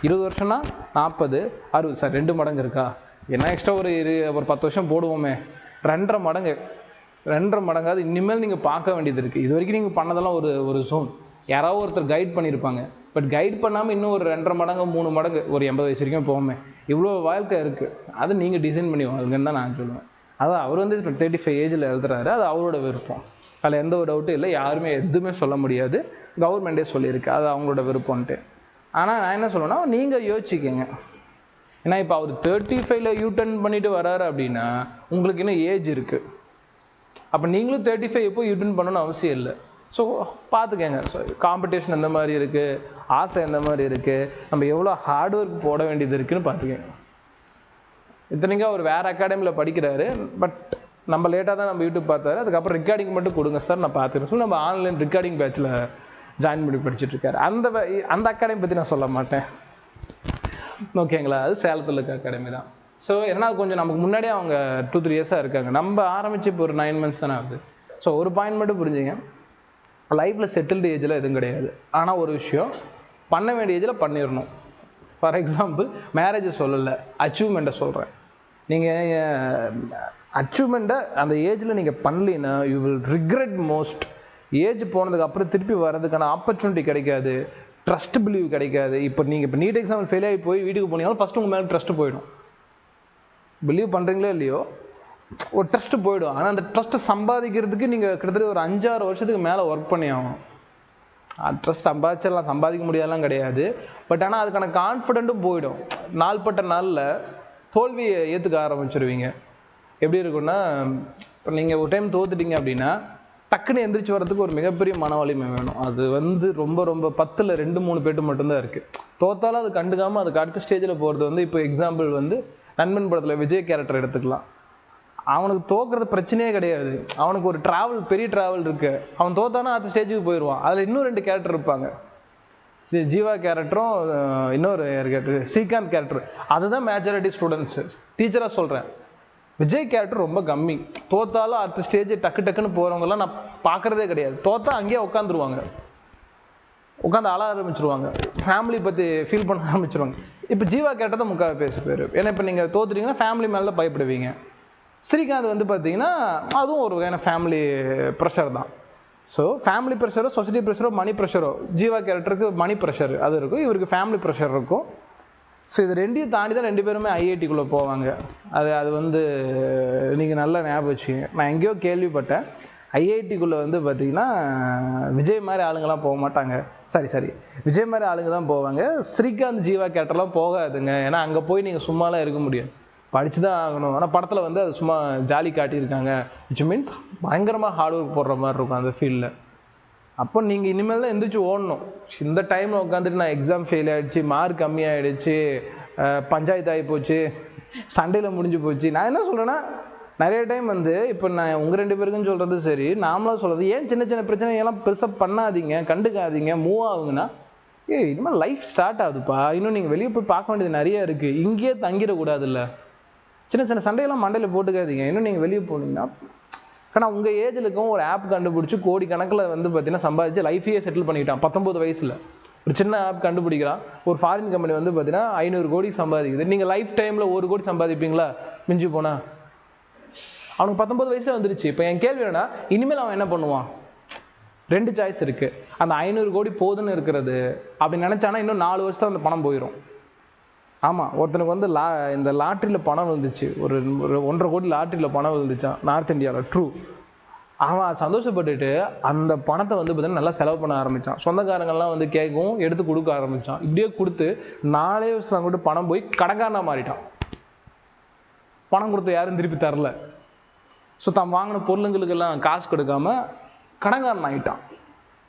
Speaker 1: 20 வருஷம்னா 40, 60 சார் 2 மடங்கு இருக்கா? என்ன எக்ஸ்ட்ரா ஒரு 10 வருஷம் போடுவோமே, 2.5 மடங்கு. 2.5 மடங்காவது இனிமேல் நீங்கள் பார்க்க வேண்டியது இருக்குது. இது வரைக்கும் நீங்கள் பண்ணதெல்லாம் ஒரு ஜோன், யாராவது ஒருத்தர் கைட் பண்ணியிருப்பாங்க. பட் கைட் பண்ணாமல் இன்னும் ஒரு 2.5 மடங்கு 3 மடங்கு ஒரு 80 வயசு வரைக்கும் போவோமே, இவ்வளோ வாழ்க்கை இருக்குது. அது நீங்கள் டிசைன் பண்ணி வாங்குங்கன்னு தான் நான் சொல்லுவேன். அதான் அவர் வந்து 35 ஏஜில் எழுதுறாரு, அது அவரோட விருப்பம், அதில் எந்த ஒரு டவுட்டும் இல்லை. யாருமே எதுவுமே சொல்ல முடியாது, கவர்மெண்ட்டே சொல்லியிருக்கு அது அவங்களோட விருப்பம்ன்ட்டு. ஆனால் நான் என்ன சொல்லுவேன்னா, நீங்கள் யோசிச்சுக்கோங்க. ஏன்னா இப்போ அவர் 35ல் யூட்டர்ன் பண்ணிட்டு வராரு அப்படின்னா உங்களுக்கு இன்னும் ஏஜ் இருக்குது. அப்போ நீங்களும் 35 எப்போ யூட்டர்ன் பண்ணணும்னு அவசியம் இல்லை. ஸோ பார்த்துக்கங்க, ஸோ காம்படிஷன் எந்த மாதிரி இருக்குது, ஆசை எந்த மாதிரி இருக்குது, நம்ம எவ்வளோ ஹார்ட் ஒர்க் போட வேண்டியது இருக்குதுன்னு பார்த்துக்கங்க. இத்தனைக்கும் அவர் வேறு அகாடமியில் படிக்கிறாரு, பட் நம்ம லேட்டாக தான் நம்ம யூடியூப் பார்த்தாரு. அதுக்கப்புறம் ரெக்கார்டிங் மட்டும் கொடுங்க சார் நான் பார்த்துக்கிறேன் சொல்லி நம்ம ஆன்லைன் ரெக்கார்டிங் பேட்சில் ஜாயின் பண்ணி படிச்சுட்ருக்காரு. அந்த அகாடமி பற்றி நான் சொல்ல மாட்டேன், ஓகேங்களா? அது சேலத்தில் இருக்க அகாடமி தான். ஸோ ஏன்னா கொஞ்சம் நமக்கு முன்னாடியே அவங்க 2-3 இயர்ஸாக இருக்காங்க, நம்ம ஆரம்பித்து இப்போ ஒரு 9 months தானே ஆகுது. ஸோ ஒரு பாயிண்ட் மட்டும் புரிஞ்சுங்க, லைஃப்பில் செட்டில்டு ஏஜில் எதுவும் கிடையாது. ஆனால் ஒரு விஷயம் பண்ண வேண்டிய ஏஜில் பண்ணிடணும். ஃபார் எக்ஸாம்பிள் மேரேஜை சொல்லலை, அச்சீவ்மெண்ட்டை சொல்கிறேன். நீங்கள் அச்சீவ்மெண்ட்டை அந்த ஏஜில் நீங்கள் பண்ணலின்னா you will regret most. Age போனதுக்கு அப்புறம் திருப்பி வர்றதுக்கான ஆப்பர்ச்சுனிட்டி கிடைக்காது, ட்ரஸ்ட் பிலீவ் கிடைக்காது. இப்போ நீங்கள் இப்போ நீட் எக்ஸாம்பிள் ஃபெயில் ஆகி போய் வீட்டுக்கு போனீங்கன்னா ஃபஸ்ட்டு உங்கள் மேலே ட்ரஸ்ட்டு போயிடும். பிலீவ் பண்ணுறீங்களோ இல்லையோ ஒரு ட்ரஸ்ட்டு போயிடும். ஆனால் அந்த ட்ரஸ்ட்டை சம்பாதிக்கிறதுக்கு நீங்கள் கிட்டத்தட்ட ஒரு 5-6 வருஷத்துக்கு மேலே ஒர்க் பண்ணி ஆகணும். ட்ரஸ்ட் சம்பாதிச்சிடலாம், சம்பாதிக்க முடியாதெல்லாம் கிடையாது. பட் ஆனால் அதுக்கான கான்ஃபிடென்ட்டும் போயிடும். நாள்பட்ட நாளில் தோல்வியை ஏற்றுக்க ஆரம்பிச்சிருவீங்க. எப்படி இருக்குன்னா, இப்போ நீங்கள் ஒரு டைம் தோத்துட்டீங்க அப்படின்னா டக்குன்னு எந்திரிச்சு வர்றதுக்கு ஒரு மிகப்பெரிய மன வலிமை வேணும். அது வந்து ரொம்ப 10ல் 2-3 பேட்டு மட்டும்தான் இருக்குது. தோத்தாலும் அது கண்டுக்காமல் அதுக்கு அடுத்த ஸ்டேஜில் போகிறது வந்து, இப்போ எக்ஸாம்பிள் வந்து நண்பன் படத்தில் விஜய் கேரக்டர் எடுத்துக்கலாம். அவனுக்கு தோக்குறது பிரச்சனையே கிடையாது, அவனுக்கு ஒரு பெரிய ட்ராவல் இருக்கு. அவன் தோத்தானா அடுத்த ஸ்டேஜுக்கு போயிடுவான். அதில் இன்னும் 2 கேரக்டர் இருப்பாங்க, ஜீவா கேரக்டரும் இன்னொரு கேரக்டர் ஸ்ரீகாந்த் கேரக்டர். அதுதான் மேஜாரிட்டி ஸ்டூடெண்ட்ஸு. டீச்சராக சொல்கிறேன், விஜய் கேரக்டர் ரொம்ப கம்மி. தோத்தாலும் அடுத்த ஸ்டேஜ் டக்குன்னு போகிறவங்கலாம் நான் பார்க்குறதே கிடையாது. தோத்தா அங்கேயே உட்காந்துருவாங்க, உட்காந்து அழ ஆரம்பிச்சிருவாங்க, ஃபேமிலி பற்றி ஃபீல் பண்ண ஆரம்பிச்சிருவாங்க. இப்போ ஜீவா கேரக்டர் தான் முக்கால் பேச பேர். ஏன்னா இப்போ நீங்கள் தோத்துட்டீங்கன்னா ஃபேமிலி மேலே தான் பயப்படுவீங்க. ஸ்ரீகாந்த் வந்து பார்த்தீங்கன்னா அதுவும் ஒரு வகையான ஃபேமிலி ப்ரெஷர் தான். ஸோ ஃபேமிலி ப்ரெஷரோ, சொசைட்டி ப்ரெஷரோ, மணி ப்ரெஷரோ, ஜீவா கேரக்டருக்கு மணி ப்ரெஷர் அது இருக்கும், இவருக்கு ஃபேமிலி ப்ரெஷர் இருக்கும். ஸோ இது 2ஐயும் தாண்டி தான் 2 பேருமே ஐஐடிக்குள்ளே போவாங்க. அது வந்து நீங்கள் நல்லா ஞாபகம் வச்சுக்கோங்க. நான் எங்கேயோ கேள்விப்பட்டேன், ஐஐடிக்குள்ளே வந்து பார்த்திங்கன்னா விஜய் மாதிரி ஆளுங்கெல்லாம் போக மாட்டாங்க. சரி விஜய் மாதிரி ஆளுங்க தான் போவாங்க, ஸ்ரீகாந்த் ஜீவா கேரக்டர்லாம் போகாதுங்க. ஏன்னா அங்கே போய் நீங்கள் சும்மாலாம் இருக்க முடியும், படித்து தான் ஆகணும். ஆனால் படத்தில் வந்து அது சும்மா ஜாலி காட்டியிருக்காங்க, விச் மீன்ஸ் பயங்கரமாக ஹார்ட் ஒர்க் போடுற மாதிரி இருக்கும் அந்த ஃபீல்டில். அப்போ நீங்கள் இனிமேல் தான் எந்திரிச்சு ஓடணும். இந்த டைமில் உட்காந்துட்டு நான் எக்ஸாம் ஃபெயில் ஆகிடுச்சு, மார்க் கம்மியாகிடுச்சு, பஞ்சாயத்து ஆகி போச்சு, சண்டையில் முடிஞ்சு போச்சு. நான் என்ன சொல்கிறேன்னா, நிறைய டைம் வந்து இப்போ நான் உங்கள் 2 பேருக்குன்னு சொல்கிறது சரி, நாமளாக சொல்கிறது, ஏன் சின்ன பிரச்சனையெல்லாம் பெருசாக பண்ணாதீங்க, கண்டுக்காதீங்க, மூவ் ஆகுங்கன்னா, இனிமேல் லைஃப் ஸ்டார்ட் ஆகுதுப்பா, இன்னும் நீங்கள் வெளியே போய் பார்க்க வேண்டியது நிறைய இருக்குது, இங்கேயே தங்கிடக்கூடாதுல்ல, சின்ன சண்டையெல்லாம் மண்டையில் போட்டுக்காதீங்க, இன்னும் நீங்கள் வெளியே போனீங்கன்னா. ஆனால் உங்கள் ஏஜிலுக்கும் ஒரு ஆப் கண்டுபிடிச்சி கோடி கணக்கில் வந்து பார்த்தீங்கன்னா சம்பாதிச்சு லைஃபையே செட்டில் பண்ணிக்கிட்டான் 19 வயசில். ஒரு சின்ன ஆப் கண்டுபிடிக்கிறான், ஒரு ஃபாரின் கம்பெனி வந்து பார்த்தீங்கன்னா 500 கோடி சம்பாதிக்குது. நீங்கள் லைஃப் டைமில் 1 கோடி சம்பாதிப்பீங்களா மிஞ்சி போனால்? அவனுக்கு 19 வயசில் வந்துருச்சு. இப்போ என் கேள்வி என்னன்னா, இனிமேல் அவன் என்ன பண்ணுவான்? 2 சாய்ஸ் இருக்குது. அந்த 500 கோடி போதுன்னு இருக்கிறது அப்படி நினச்சானா இன்னும் 4 வருஷத்தில் அந்த பணம் போயிடும். ஆமாம், ஒருத்தனுக்கு வந்து இந்த லாட்ரியில் பணம் விழுந்துச்சு, ஒரு 1.5 கோடி லாட்ரியில் பணம் விழுந்துச்சான் நார்த் இந்தியாவில். ட்ரூ. அவன் சந்தோஷப்பட்டுட்டு அந்த பணத்தை வந்து பார்த்தீங்கன்னா நல்லா செலவு பண்ண ஆரம்பித்தான். சொந்தக்காரங்கள்லாம் வந்து கேட்கவும் எடுத்து கொடுக்க ஆரம்பித்தான். இப்படியே கொடுத்து 4 வருஷம் கூட பணம் போய் கடன்காரனா மாறிட்டான். பணம் கொடுத்த யாரும் திருப்பி தரல. ஸோ தான் வாங்கின பொருளுங்களுக்கெல்லாம் காசு கொடுக்காம கடன்காரன் ஆகிட்டான்.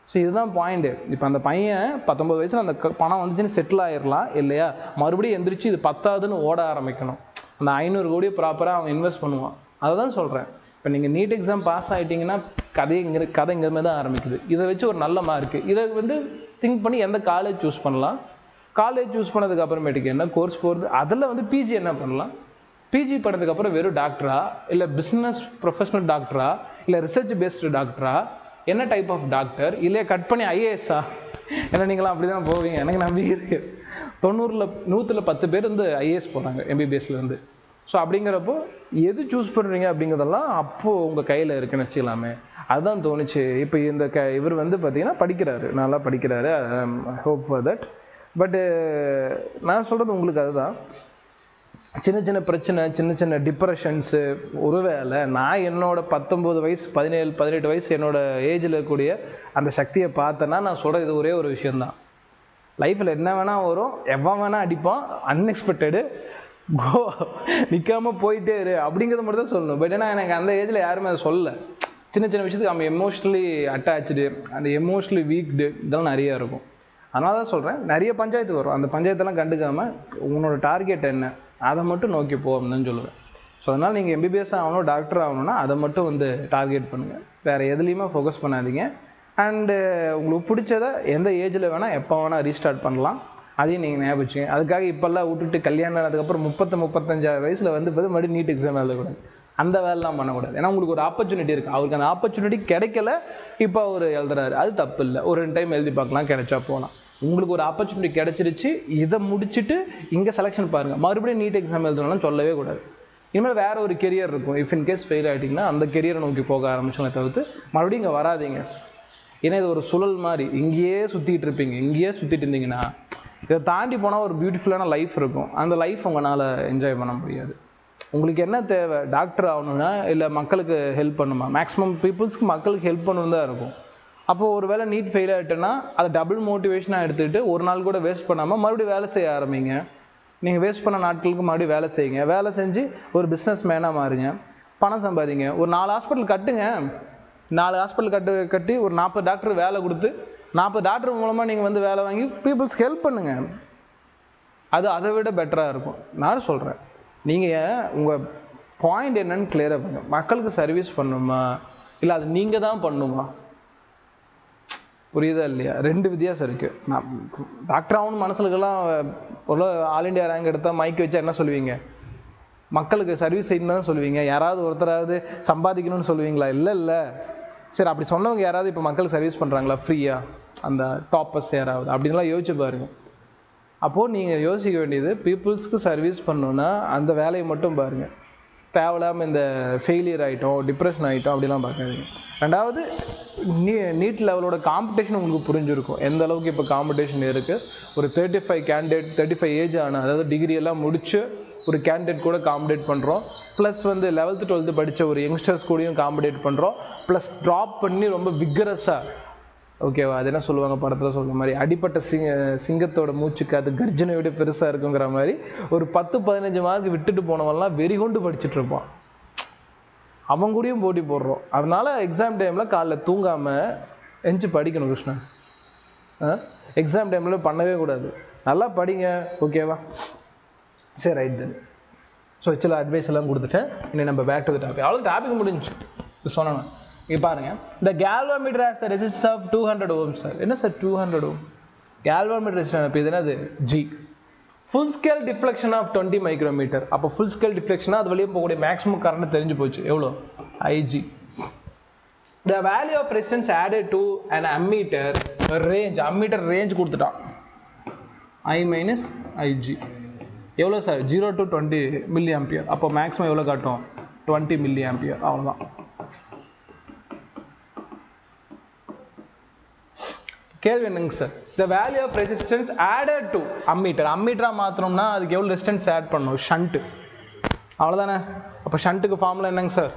Speaker 1: ஸோ இதுதான் பாயிண்ட்டு. இப்போ அந்த பையன் 19 வயசில் அந்த பணம் வந்துச்சுன்னு செட்டில் ஆகிடலாம் இல்லையா, மறுபடியும் எந்திரிச்சு இது பத்தாதுன்னு ஓட ஆரம்பிக்கணும். அந்த 500 கோடியை ப்ராப்பராக அவன் இன்வெஸ்ட் பண்ணுவான். அதை தான் சொல்கிறேன். இப்போ நீங்கள் நீட் எக்ஸாம் பாஸ் ஆகிட்டிங்கன்னா கதை இங்கேருந்து தான் ஆரம்பிக்குது. இதை வச்சு ஒரு நல்ல மார்க்கு, இதை வந்து திங்க் பண்ணி எந்த காலேஜ் சூஸ் பண்ணலாம், காலேஜ் சூஸ் பண்ணதுக்கு அப்புறமேட்டுக்கு என்ன கோர்ஸ் போகிறது, அதில் வந்து பிஜி என்ன பண்ணலாம், பிஜி பண்ணதுக்கப்புறம் வெறும் டாக்டரா, இல்லை பிஸ்னஸ் ப்ரொஃபஷனல் டாக்டரா, இல்லை ரிசர்ச் பேஸ்டு டாக்டரா, என்ன டைப் ஆஃப் டாக்டர், இல்லையா கட் பண்ணி ஐஏஎஸ்ஸா? ஏன்னா நீங்களாம் அப்படி தான் போவீங்க, எனக்கு நம்பிக்கை இருக்குது. 100ல் 10 பேர் வந்து ஐஏஎஸ் போகிறாங்க எம்பிபிஎஸ்லேருந்து. ஸோ அப்படிங்கிறப்போ எது சூஸ் பண்ணுறீங்க அப்படிங்கிறதெல்லாம் அப்போது உங்கள் கையில் இருக்குன்னு வச்சுக்கலாமே. அதுதான் தோணுச்சு. இப்போ இந்த இவர் வந்து பார்த்தீங்கன்னா படிக்கிறாரு, நல்லா படிக்கிறாரு, ஹோப் ஃபார் தட். பட்டு நான் சொல்கிறது உங்களுக்கு அதுதான், சின்ன சின்ன பிரச்சனை, சின்ன சின்ன டிப்ரெஷன்ஸு. ஒருவேளை நான் என்னோட 19 வயசு 17 18 வயசு என்னோட ஏஜில் இருக்கக்கூடிய அந்த சக்தியை பார்த்தேன்னா நான் சொல்கிறது இது ஒரே ஒரு விஷயந்தான். லைஃப்பில் என்ன வேணால் வரும், எவன் வேணால் அடிப்பான், அன்எக்ஸ்பெக்டடு, கோ நிற்காமல் போயிட்டே இரு அப்படிங்கிறத மட்டும் தான் சொல்லணும். பட் ஏன்னா எனக்கு அந்த ஏஜில் யாருமே அதை சொல்லலை. சின்ன சின்ன விஷயத்துக்கு அவன் எமோஷ்னலி அட்டாச்சு, அந்த எமோஷ்னலி வீக்டு, இதெல்லாம் நிறையா இருக்கும். அதனால தான் சொல்கிறேன், நிறைய பஞ்சாயத்து வரும். அந்த பஞ்சாயத்தெல்லாம் கண்டுக்காமல் உன்னோட டார்கெட் என்ன அதை மட்டும் நோக்கி போகணும்னு சொல்லுவேன். ஸோ அதனால் நீங்கள் எம்பிபிஎஸ் ஆகணும், டாக்டர் ஆகணும்னா அதை மட்டும் வந்து டார்கெட் பண்ணுங்கள். வேறு எதுலேயுமே ஃபோக்கஸ் பண்ணாதீங்க. அண்டு உங்களுக்கு பிடிச்சதை எந்த ஏஜில் வேணால் எப்போ வேணால் ரீஸ்டார்ட் பண்ணலாம். அதையும் நீங்கள் ஞாபகம் வச்சுங்க. அதுக்காக இப்போல்லாம் விட்டுட்டு கல்யாணம் ஆனதுக்கப்புறம் 35 வயசில் வந்து மறுபடியும் நீட் எக்ஸாம் எழுதக்கூடாது, அந்த வேலைலாம் பண்ணக்கூடாது. ஏன்னா உங்களுக்கு ஒரு ஆப்பர்ச்சுனிட்டி இருக்குது, அவருக்கு அந்த ஆப்பர்ச்சுனிட்டி கிடைக்கல, இப்போ அவர் எழுதுறாரு, அது தப்பு இல்லை. ஒரு 2 டைம் எழுதி பார்க்கலாம், கிடைச்சா போகலாம். உங்களுக்கு ஒரு ஆப்பர்ச்சுனிட்டி கிடைச்சிருச்சு, இதை முடிச்சுட்டு இங்கே செலெக்ஷன் பாருங்கள், மறுபடியும் நீட் எக்ஸாம் எழுதணும்னு சொல்லவே கூடாது. இனிமேல் வேறு ஒரு கெரியர் இருக்கும். இஃப் இன்கேஸ் ஃபெயில் ஆகிட்டிங்கன்னா அந்த கெரியரை நோக்கி போக ஆரம்பிச்சோங்க தவிர்த்து மறுபடியும் இங்கே வராதிங்க. ஏன்னா இது ஒரு சுழல் மாதிரி, இங்கேயே சுற்றிட்டு இருப்பீங்க. இங்கேயே சுற்றிட்டு இருந்தீங்கன்னா இதை தாண்டி போனால் ஒரு பியூட்டிஃபுல்லான லைஃப் இருக்கும். அந்த லைஃப் உங்களால் என்ஜாய் பண்ண முடியாது. உங்களுக்கு என்ன தேவை, டாக்டர் ஆகணும்னா இல்லை மக்களுக்கு ஹெல்ப் பண்ணுமா? மேக்ஸிமம் பீப்புள்ஸ்க்கு மக்களுக்கு ஹெல்ப் பண்ணணும் தான் இருக்கும். அப்போது ஒரு வேளை நீட் ஃபெயில் ஆகிட்டேன்னா அதை டபுள் மோட்டிவேஷனாக எடுத்துக்கிட்டு ஒரு நாள் கூட வேஸ்ட் பண்ணாமல் மறுபடியும் வேலை செய்ய ஆரம்பிங்க. நீங்கள் வேஸ்ட் பண்ண நாட்களுக்கு மறுபடியும் வேலை செய்யுங்க. வேலை செஞ்சு ஒரு பிஸ்னஸ் மேனாக மாறுங்க, பணம் சம்பாதிங்க. ஒரு 4 ஹாஸ்பிட்டல் கட்டுங்க. 4 ஹாஸ்பிட்டல் கட்டி ஒரு 40 டாக்டர் வேலை கொடுத்து 40 டாக்டர் மூலமாக நீங்கள் வந்து வேலை வாங்கி பீப்புள்ஸ்க்கு ஹெல்ப் பண்ணுங்கள். அது அதை விட பெட்டராக இருக்கும். நான் சொல்கிறேன், நீங்கள் உங்கள் பாயிண்ட் என்னன்னு கிளியராக பண்ணுங்க. மக்களுக்கு சர்வீஸ் பண்ணணுமா இல்லை அது நீங்கள் தான் பண்ணணுமா? புரியுதா இல்லையா? 2 வித்தியாசம் இருக்குது. நான் டாக்டர் ஆகணும் மனசுலக்கெல்லாம் ஒரு ஆல் இண்டியா ரேங்க் எடுத்தால் மைக் வச்சா என்ன சொல்லுவீங்க? மக்களுக்கு சர்வீஸ் செய்யணும் தான் சொல்லுவீங்க. யாராவது ஒருத்தராவது சம்பாதிக்கணும்னு சொல்லுவீங்களா? இல்லை. சரி, அப்படி சொன்னவங்க யாராவது இப்போ மக்களுக்கு சர்வீஸ் பண்ணுறாங்களா ஃப்ரீயாக? அந்த டாப்பர்ஸ் யாராவது அப்படின்லாம் யோசிச்சு பாருங்கள். அப்போது நீங்கள் யோசிக்க வேண்டியது, பீப்புள்ஸ்க்கு சர்வீஸ் பண்ணணுன்னா அந்த வேலையை மட்டும் பாருங்கள். தேவையில்லாமல் இந்த ஃபெயிலியர் ஆகிட்டோம், டிப்ரெஷன் ஆகிட்டோம் அப்படிலாம் பார்க்காதீங்க. ரெண்டாவது, நீட் லெவலோட காம்படிஷன் உங்களுக்கு புரிஞ்சிருக்கும், எந்த அளவுக்கு இப்போ காம்படிஷன் இருக்குது. ஒரு 35 ஏஜ் ஆன, அதாவது டிகிரி எல்லாம் முடிச்சு ஒரு கேண்டிடேட் கூட காம்படேட் பண்ணுறோம். ப்ளஸ் வந்து 11th 12th படித்த ஒரு யங்ஸ்டர்ஸ் கூடயும் காம்படேட் பண்ணுறோம். ப்ளஸ் ட்ராப் பண்ணி ரொம்ப விக்கரஸாக, ஓகேவா, அது என்ன சொல்லுவாங்க படத்தில் சொல்கிற மாதிரி, அடிப்பட்ட சிங்கத்தோட மூச்சுக்கு அது கர்ஜனை விட பெருசாக இருக்குங்கிற மாதிரி ஒரு 10-15 மார்க் விட்டுட்டு போனவன்லாம் வெறி கொண்டு படிச்சுட்டு இருப்பான். அவன் கூடயும் போட்டி போடுறோம். அதனால எக்ஸாம் டைமில் காலைல தூங்காமல் எஞ்சி படிக்கணும் கிருஷ்ணன். எக்ஸாம் டைமில் பண்ணவே கூடாது. நல்லா படிங்க, ஓகேவா? சரி, ரைட் தென். ஸோ சில அட்வைஸ் எல்லாம் கொடுத்துட்டேன். இன்னும் நம்ம பேக் டு த டாபிக். அவ்வளோ டாபிக் முடிஞ்சு சொன்னாங்க. இங்கே பாருங்கள், இந்த galvanometer has the resistance of 200 ohms. Sir என்ன சார் 200 ohm? galvanometer resistance இப்போ இது என்னது? G. Full scale deflection of 20 micrometer. அப்போ ஃபுல் ஸ்கேல் டிஃப்ளெக்ஷனாக அது வழியாக போகக்கூடிய மேக்ஸிமம் கரண்ட் தெரிஞ்சு போச்சு. எவ்வளோ? IG. The value of resistance added to an ammeter range. ammeter range கொடுத்துட்டான், I minus IG. எவ்வளோ சார்? 0 to 20 milli ampere. அப்போ மேக்ஸிமம் எவ்வளோ காட்டும்? 20 மில்லி ஆம்பியர். அவ்வளோதான். கேள்வி என்னங்க sir? the value of resistance added to ammeter. அம்மீட்டரா மாற்றணும்னா அதுக்கு எவ்வளோ ரெசிஸ்டன்ஸ் ஆட் பண்ணணும்? ஷண்ட். அவ்வளோதானே? அப்போ ஷண்ட்டுக்கு ஃபார்முலா என்னங்க sir?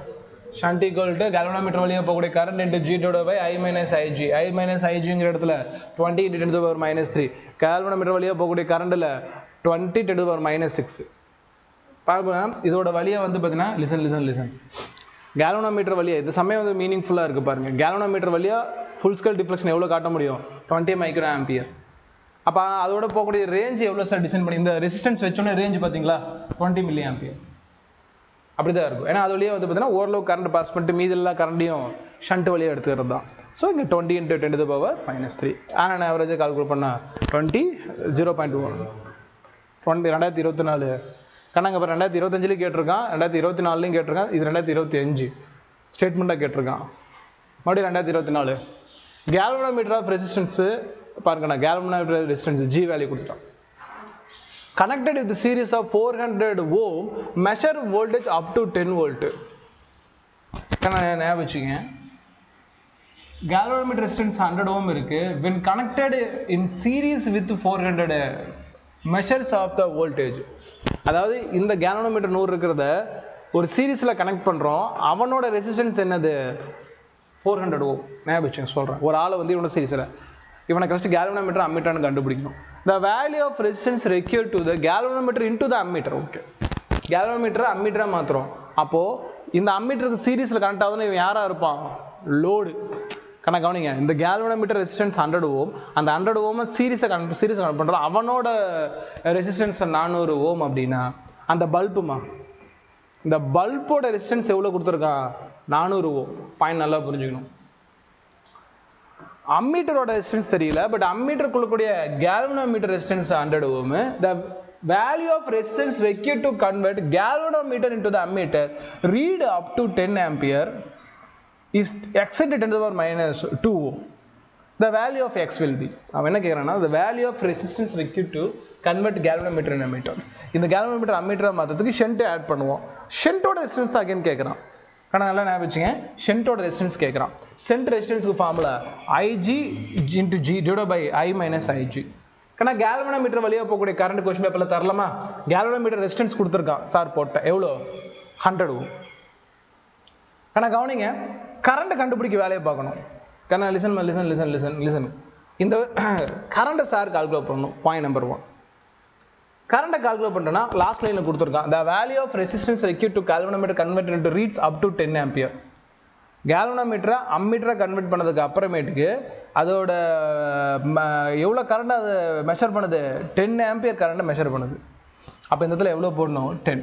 Speaker 1: Shunt equal to galvanometer வழியாக போகக்கூடிய current into G divided by I minus IG. I minus IGங்கிற இடத்துல 20 × 10⁻³ galvanometer வழியாக போகக்கூடிய கரண்டில் 20 × 10⁻⁶. பார்ப்போம். இதோட வழியாக வந்து பார்த்தீங்கன்னா லிசன் galvanometer வழியாக இது சமயம் வந்து மீனிங்ஃபுல்லாக இருக்குது பாருங்கள். galvanometer வழியாக ஃபுல் ஸ்கேல் டிஃப்ளெக்ஷன் எவ்வளோ காட்ட முடியும்? 20 மைக்ரோ ஆம்பியர். அப்போ அதோட போகக்கூடிய ரேஞ்ச் எவ்வளோ சார் டிசைன் பண்ணி? இந்த ரெசிஸ்டன்ஸ் வச்சோன்னே ரேஞ்ச் பார்த்தீங்களா? 20 மில்லி ஆம்பியர். அப்படி தான் இருக்கும். ஏன்னா அது வழியாக வந்து பார்த்தீங்கன்னா ஓரளவு கரண்ட் பாஸ் பண்ணிட்டு மீதி எல்லா கரண்ட்டையும் ஷண்ட் வழியாக எடுத்துக்கிறது தான். ஸோ இங்கே 20 × 10⁻³ ஆனால் ஆவரேஜாக கால்குலேட் பண்ணால் 20 0.1 2024 கணக்கு. அப்புறம் 2025 கேட்டிருக்கான், 2024 கேட்டிருக்கான், இது 2025 ஸ்டேட்மெண்ட்டாக கேட்டிருக்கான். மறுபடியும் 2024 galvanometer ஆஃப் ரெசிஸ்டன்ஸு பாருங்கண்ணா. galvanometer ரெசிஸ்டன்ஸ் G வேல்யூ கொடுத்துட்டான். connected with the series of 400 ohm, measure voltage up to 10 volt. ஞாபகம் வச்சுங்க, galvanometer resistance 100 ohm இருக்கு. When connected in series with 400 measures of the voltage. அதாவது இந்த galvanometer 100 இருக்கிறத ஒரு சீரிஸ்ல connect பண்றோம், அவனோட ரெசிஸ்டன்ஸ் என்னது 400 ohm. ஞாபகம் வச்சுங்க சொல்றேன். ஒரு ஆளை வந்து இவனோட சீரிஸ்ல இவனை ஃபர்ஸ்ட் galvanometer ammeter கண்டுபிடிக்கணும். The value of resistance required to the galvanometer into the ammeter. Okay, galvanometer ammeter மாத்துறோம். அப்போ இந்த அம்மீட்டருக்கு சீரிஸ்ல கனெக்ட் ஆகுதுன்னு இவன் யாரா இருப்பான்? லோடு. கவனிங்க, இந்த galvanometer ரெசிஸ்டன்ஸ் 100 ohm, அந்த 100 ohm சீரிஸ் கனெக்ட் பண்றோம், அவனோட ரெசிஸ்டன்ஸ் 400 ohm அப்படின்னா அந்த பல்புமா, இந்த பல்போட ரெசிஸ்டன்ஸ் எவ்வளவு கொடுத்துருக்கான்? 400 ohm. பாயிண்ட் நல்லா புரிஞ்சுக்கணும். அம்மீட்டரோட ரெசிஸ்டன்ஸ் தெரியல, பட் அம்மீட்டர் குள்ளக்கூடிய galvanometer resistance 100 ohm. The value of resistance required to convert galvanometer into the ammeter read up to 10 ampere is x into 10 to the power minus 2 ohm. The value of x will be, அவன் என்ன கேக்குறானா, the value of resistance required to convert galvanometer in ammeter. இந்த galvanometer ammeter மாத்தறதுக்கு shunt add பண்ணுவோம். ஷண்டோட resistance again கேக்குறான். நல்லா ஞாபகம் வச்சுங்க, ஷண்டோட ரெசிஸ்டன்ஸ் கேட்குறான். ஷண்ட் ரெசிஸ்டன்ஸ்க்கு formula IG into G divided by I minus IG. galvanometer வழியா போகக்கூடிய கரண்ட் क्वेश्चन பேப்பர்ல தரலாமா? galvanometer ரெசிஸ்டன்ஸ் கொடுத்துருக்கான் சார், போட்ட எவ்வளோ? 100 ohm. கவனிங்க, கரண்ட் கண்டுபிடிக்க வேலையை பார்க்கணும். லிசன். இந்த கரண்ட் சார் கால்குலேட் பண்ணணும். பாயிண்ட் நம்பர் 1, கரண்ட்டை கால்குலேட் பண்ணுறேன்னா லாஸ்ட் லைனில் கொடுத்துருக்கான். The value of resistance required to galvanometer converted into reads up to 10 ampere. galvanometer அம்மீட்டரை convert பண்ணதுக்கு அப்புறமேட்டுக்கு அதோட எவ்வளோ கரண்ட் அதை மெஷர் பண்ணுது? 10 ampere கரண்ட்டை மெஷர் பண்ணுது. அப்போ இந்த இடத்துல எவ்வளோ போடணும்? 10.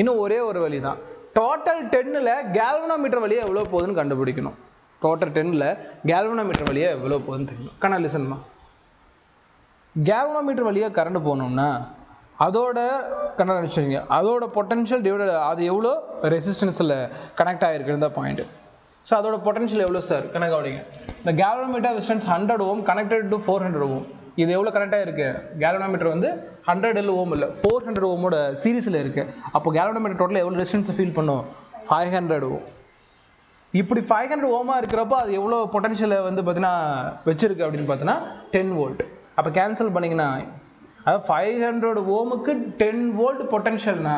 Speaker 1: இன்னும் ஒரே ஒரு வழி தான், டோட்டல் 10ல் galvanometer வழியாக எவ்வளோ போகுதுன்னு கண்டுபிடிக்கணும். டோட்டல் 10ல் galvanometer வழியாக எவ்வளோ போகுதுன்னு தெரியணும். லிசன்மா, galvanometer வழியாக கரண்ட் போகணும்னா அதோட கண்டுபிடிச்சிருங்க, அதோட பொட்டன்ஷியல் டிவைடட் அது எவ்வளோ ரெசிஸ்டன்ஸில் கனெக்ட் ஆகிருக்குன்னு தான் பாயிண்ட். ஸோ அதோட பொட்டன்ஷியல் எவ்வளோ சார்? கவனிங்க, இந்த galvanometer resistance 100 ohm connected to 400 ohm. இது எவ்வளோ கனெக்ட் ஆகிருக்கு? galvanometer வந்து 100 ohm இல்லை, 400 ohmோட சீரீஸில் இருக்குது. அப்போ galvanometer டோட்டல் எவ்வளோ ரெசிஸ்டன்ஸ் ஃபீல் பண்ணும்? 500 ohm. இப்படி 500 ohமா இருக்கிறப்போ அது எவ்வளோ பொட்டன்ஷியலை வந்து பார்த்தீங்கன்னா வச்சிருக்கு அப்படின்னு பார்த்தீங்கன்னா 10 volt. அப்போ கேன்சல் பண்ணிங்கன்னா அதாவது 500 ohமுக்கு 10 volt பொட்டன்ஷியல்னா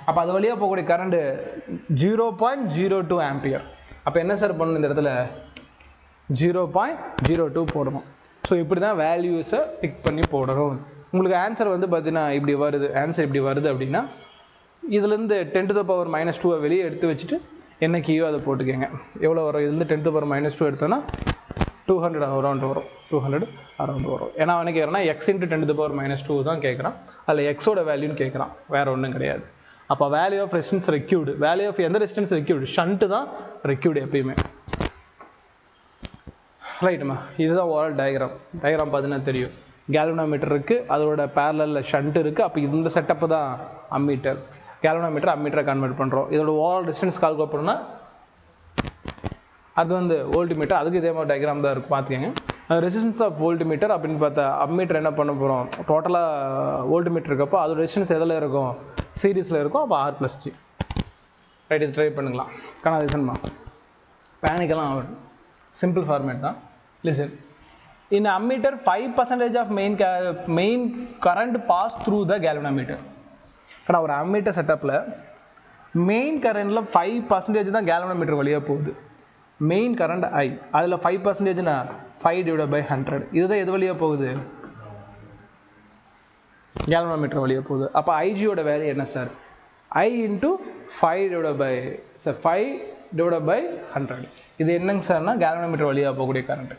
Speaker 1: அப்போ அது வழியாக போகக்கூடிய கரண்ட் 0.02 ampere. அப்போ என்ன சார் பண்ணணும்? இந்த இடத்துல 0.02 போடணும். ஸோ இப்படி தான் வேல்யூஸை பிக் பண்ணி போடணும். உங்களுக்கு ஆன்சர் வந்து பார்த்தீங்கன்னா இப்படி வருது. ஆன்சர் இப்படி வருது அப்படின்னா இதுலேருந்து 10 to the power minus 2 வெளியே எடுத்து வச்சுட்டு என்ன கீயோ அதை போட்டுக்கோங்க. எவ்வளோ வரும்? இதுலேருந்து 10 to the power minus 2 எடுத்தோன்னா 200 அரௌண்ட் வரும். 200 அரௌண்ட் வரும். ஏன்னா அவனு கேட்குறான்னா X into 10 to the power minus 2 தான் கேட்குறான். அதில் எக்ஸோட வேல்யூன்னு கேட்குறான், வேறு ஒன்றும் கிடையாது. அப்போ value of resistance required, value of எந்த ரெசிஸ்டன்ஸ் ரெக்யூர்டு? ஷண்ட்டு தான் ரெக்யூர்டு எப்பயுமே. ரைட்டுமா, இதுதான் ஓவரால் டயக்ராம். டயக்ராம் பார்த்தீங்கன்னா தெரியும், galvanometer இருக்குது, அதோட பேரலில் ஷண்ட் இருக்குது. அப்போ இந்த செட்டப்பு தான் அம்மீட்டர். galvanometer அம்மீட்டரை கன்வெர்ட் பண்ணுறோம். இதோட ஓவரால் டிஸ்டன்ஸ் கால்குலேட் பண்ணோம்னா அது வந்து வோல்ட்மீட்டர். அதுக்கு இதே மாதிரி டயக்ராம் தான் இருக்குது, பார்த்துக்கங்க. ரெசிஸ்டன்ஸ் ஆஃப் வோல்ட்மீட்டர் அப்படின்னு பார்த்தா அம்மீட்டர் என்ன பண்ண போகிறோம்? டோட்டலாக வோல்ட்மீட்டர் இருக்கப்போ அதோட ரெசிஸ்டன்ஸ் எதில் இருக்கும்? சீரீஸில் இருக்கும். அப்போ R+G. ரைட், இது ட்ரை பண்ணிக்கலாம். லிசன்மா, பேனிக்கெல்லாம் ஆகும், சிம்பிள் ஃபார்மேட் தான். Listen, in ammeter 5% of main current pass through the galvanometer. ஆனால் ஒரு அம்மீட்டர் செட்டப்பில் மெயின் கரண்டில் 5% தான் galvanometer வழியாக போகுது. மெயின் கரண்ட் I, அதில் 5%னா 5 divided by 100. இதுதான் எது வழியாக போகுது? galvanometer வழியாக போகுது. அப்போ ஐஜியோட வேல்யூ என்ன sir? I into 5 divided by 100. இது என்னங்க சார்னா galvanometer வழியாக போகக்கூடிய கரண்ட்.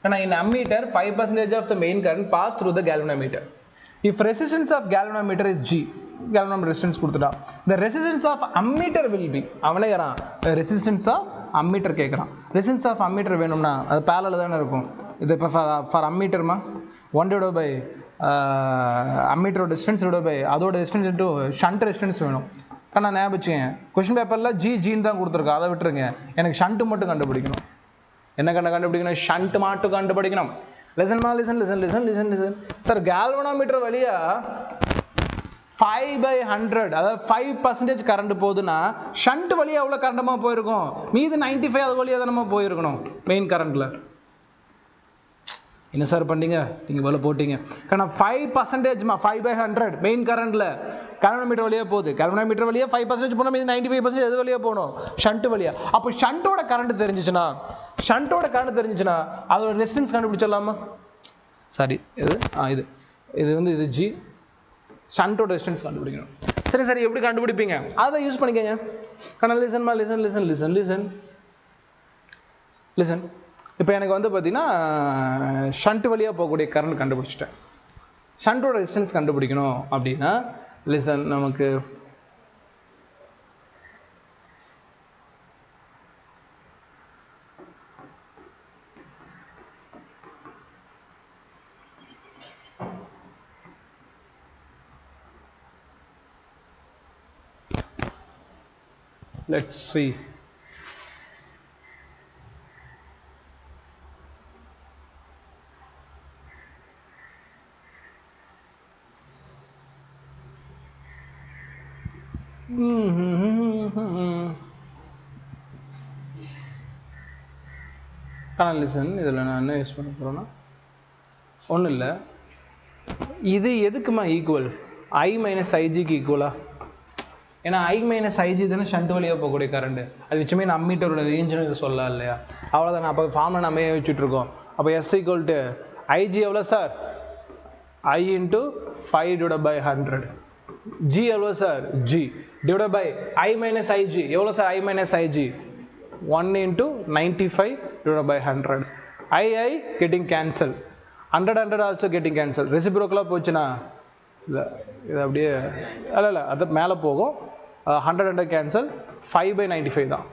Speaker 1: ஆனால் in ammeter 5% of the main current pass through the galvanometer. If resistance of galvanometer is G, galvanometer resistance கொடுத்துட்டான், the resistance of ammeter will be, அவனே கேட்குறான் resistance of ammeter கேட்குறான். resistance of ammeter வேணும்னா அது parallel தானே இருக்கும். இது இப்போ for ammeterமா 1 divided by ammeter distance divided by அதோட distance into shunt resistance வேணும். ஆனால் ஞாபகம் வச்சுங்க, கொஸ்டின் பேப்பரில் ஜின்னு தான் கொடுத்துருக்கோம், அதை விட்டுருங்க. எனக்கு ஷண்ட் மட்டும் கண்டுபிடிக்கணும். என்ன கண்டுபிடிக்கணும்? ஷண்ட் மட்டும் கண்டுபிடிக்கணும். லிசன் சார், galvanometer வழியா 5/100 அதாவது 5% கரண்ட் போகுதுன்னா ஷண்ட் வழியா எவ்வளவு கரண்டமா போயிருக்கும்? மீது 95 அது வழியா தானமா போயிருக்கணும் மெயின் கரண்ட்ல. என்ன சார் பண்ணீங்க நீங்க வேலை போட்டீங்க? காரணம் 5% 5/100 மெயின் கரண்ட்ல கால்வனோமீட்டர் வழியா போகுது. கால்வனோமீட்டர் வழியா 5% போனா மீதி 95% எது வழியா போகணும்? ஷண்ட் வழியா. அப்போ ஷண்டோட கரண்ட் தெரிஞ்சிச்சுன்னா அதோட ரெசிஸ்டன்ஸ் கண்டுபிடிச்சிடலாமா? சாரி இது இது ஜி, ஷண்டோட ரெசிஸ்டன்ஸ் கண்டுபிடிக்கணும். சரி எப்படி கண்டுபிடிப்பீங்க? அதை யூஸ் பண்ணிக்கங்க. லிசன். இப்போ எனக்கு பார்த்தீங்கன்னா ஷண்ட் வழியாக போகக்கூடிய கரண்ட் கண்டுபிடிச்சிட்டேன். ஷண்டோட ரெசிஸ்டன்ஸ் கண்டுபிடிக்கணும் அப்படின்னா லிசன், நமக்கு let's see. லிசன், இதில் நான் என்ன யூஸ் பண்ண போகிறேன்னா ஒன்றும் இல்லை, இது எதுக்குமா ஈக்குவல்? I - IGக்கு ஈக்குவலா? ஏன்னா I - IG தானே ஷண்ட் வழியாக போகக்கூடிய கரண்ட். அது வச்சுமே நான் அம்மீட்டரோட ரேஞ்சுன்னு இது சொல்லலாம் இல்லையா? அவ்வளோதான். அப்போ ஃபார்மில் நம்ம வச்சுட்டு இருக்கோம். அப்போ S = IG எவ்வளோ சார்? I × 5/100. G எவ்வளோ sir? G divided by I - IG எவ்வளோ sir? I - IG 1 × 95/100. I getting cancelled. 100 also getting cancelled. ரெசிப்ரோக்கலாக போச்சுன்னா இல்லை, இது அப்படியே இல்லை அது மேலே போகும். 100 கேன்சல். 5/95 தான்.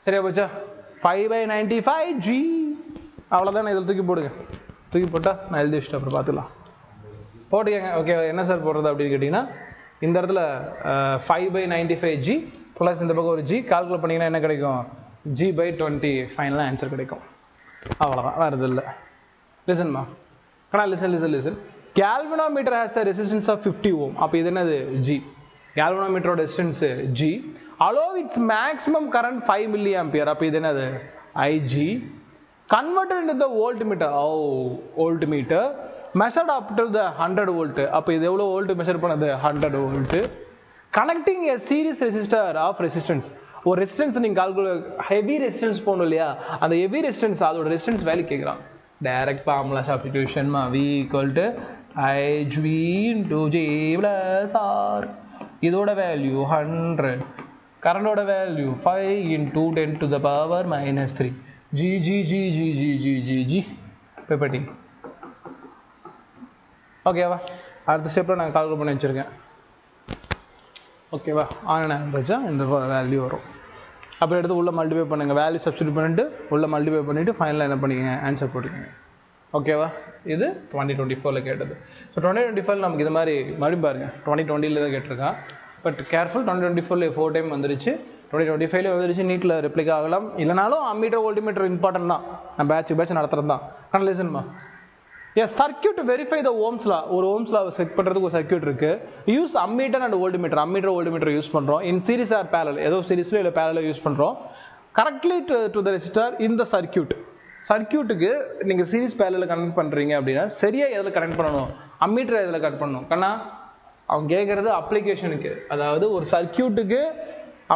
Speaker 1: சரியா போச்சா? 5/95 G. அவ்வளோதான். இதில் தூக்கி போடுங்க. தூக்கி போட்டால் நான் எழுதி வச்சுட்டு அப்புறம் பார்த்துக்கலாம். போட்டுக்கங்க. ஓகே, என்ன சார் போடுறது அப்படின்னு கேட்டிங்கன்னா இந்த இடத்துல 5/95 G ப்ளஸ் இந்த பக்கம் ஒரு G கால்குலேட் பண்ணிங்கன்னா என்ன கிடைக்கும்? G/20 ஃபைனலாக ஆன்சர் கிடைக்கும். அவ்வளோதான், வேறு இது இல்லை. லிசன்மா, listen. Galvanometer has the resistance of 50 ohm. அப்போ இது என்னது? G. Galvanometer resistance G. Allow its maximum current 5 milliampere. அப்போ இது என்னது? IG. Converted into the voltmeter. Voltmeter measured up to the 100 volt. அப்போ இது எவ்வளோ வோல்ட் மெஷர் பண்ணது? 100 volt. Connecting a series resistor of resistance. ஒரு ரெசிஸ்டன்ஸ் நீங்கள் கால்குலேட் ஹெவி ரெசிஸ்டன்ஸ் போகணும் இல்லையா? அந்த ஹெவி ரெசிஸ்டன்ஸ் அதோட ரெசிஸ்டன்ஸ் வேல்யூ கேட்குறான். டைரக்ட் ஃபார்முலா சப்ஸ்டிடியூஷன்மா. V = HV × J + R. இதோட வேல்யூ 100, கரண்டோட வேல்யூ 5 × 10⁻³ G. பேப்பட்டி. ஓகேவா? அடுத்த ஸ்டெப்பில் நான் கால்குலேட் பண்ணி வச்சுருக்கேன். ஓகேவா? ஆன் ஆவரேஜா இந்த வேல்யூ வரும். அப்போ எடுத்து உள்ளே மல்டிபை பண்ணுங்கள். வேல்யூ சப்ஸ்டிடியூட் பண்ணிட்டு உள்ளே மல்டிபை பண்ணிவிட்டு ஃபைனலாக என்ன பண்ணிக்கங்க? ஆன்சர் போட்டுக்கோங்க. ஓகேவா? இது 2024 கேட்டது. ஸோ 2025 நமக்கு இது மாதிரி மறுபடியும் பாருங்கள். 2020 தான் கேட்டிருக்கான். பட் கேர்ஃபுல், 2024 4 டைம் வந்துருச்சு. 2025 வந்துருச்சு. நீட்டில் ரிப்ளிக் ஆகலாம். இல்லைனாலும் அம்மீட்டர் வோல்டிமீட்டர் இம்பார்ட்டன்ட் தான். நான் பேட்ச் நடத்துறது தான். ஆனால் லிசன்மா, சர்க்கியூட் வெரிஃபை த ஓம்ஸ் லா. ஒரு ஓம்ஸ் லா செக் பண்ணுறதுக்கு ஒரு சர்க்கியூட் இருக்கு. Use ammeter and voltmeter. Ammeter voltmeter use பண்ணுறோம். இன் சீரிஸ் ஆர் பேரல், ஏதோ சீரிஸ்ல இல்லை பேரல யூஸ் பண்ணுறோம். கரெக்ட்லி டு த ரெசிஸ்டர் இன் த சர்க்கியூட்டுக்கு நீங்கள் சீரிஸ் பேரலில் கனெக்ட் பண்ணுறீங்க அப்படின்னா சரியாக எதில் கனெக்ட் பண்ணணும்? அம்மீட்டரை எதில் கனெக்ட் பண்ணணும்? கண்ணா அவங்க கேட்குறது அப்ளிகேஷனுக்கு, அதாவது ஒரு சர்க்கியூட்டுக்கு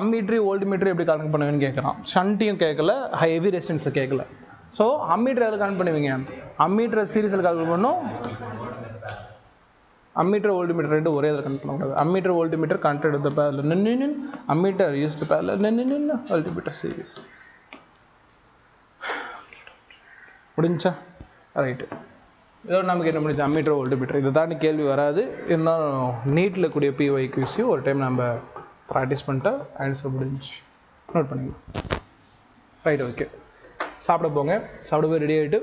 Speaker 1: அம்மீட்ரி வோல்டிமீட்டர் எப்படி கனெக்ட் பண்ணுவேன்னு கேட்குறான். ஷண்ட்டையும் கேட்கல, ஹெவி ரெசிஸ்டன்ஸை கேட்கல. ஸோ அம்மீட்டர் எதில் கனெக்ட் பண்ணுவீங்க? அம்மீட்டரை சீரிஸில் கால்குலேட் பண்ணணும். அம்மீட்டர் வோல்டிமீட்டர் ரெண்டு ஒரே இதில் கனெக்ட் பண்ணக்கூடாது. அம்மீட்டர் வோல்டிமீட்டர் கனெக்ட் எடுத்த parallel ammeter used parallel voltmeter series. முடிஞ்சா ரைட்டு. இதோட நமக்கு என்ன முடிஞ்சு? Ammeter voltmeter. இதை தாண்டி கேள்வி வராது. இருந்தாலும் நீட்டில் கூடிய PYQC ஒரு டைம் நம்ம ப்ராக்டிஸ் பண்ணிட்டா ஆன்சர் முடிஞ்சு. நோட் பண்ணிக்கலாம். Right, okay. சாப்பிட போங்க. சாப்பிட போய் ரெடி ஆகிட்டு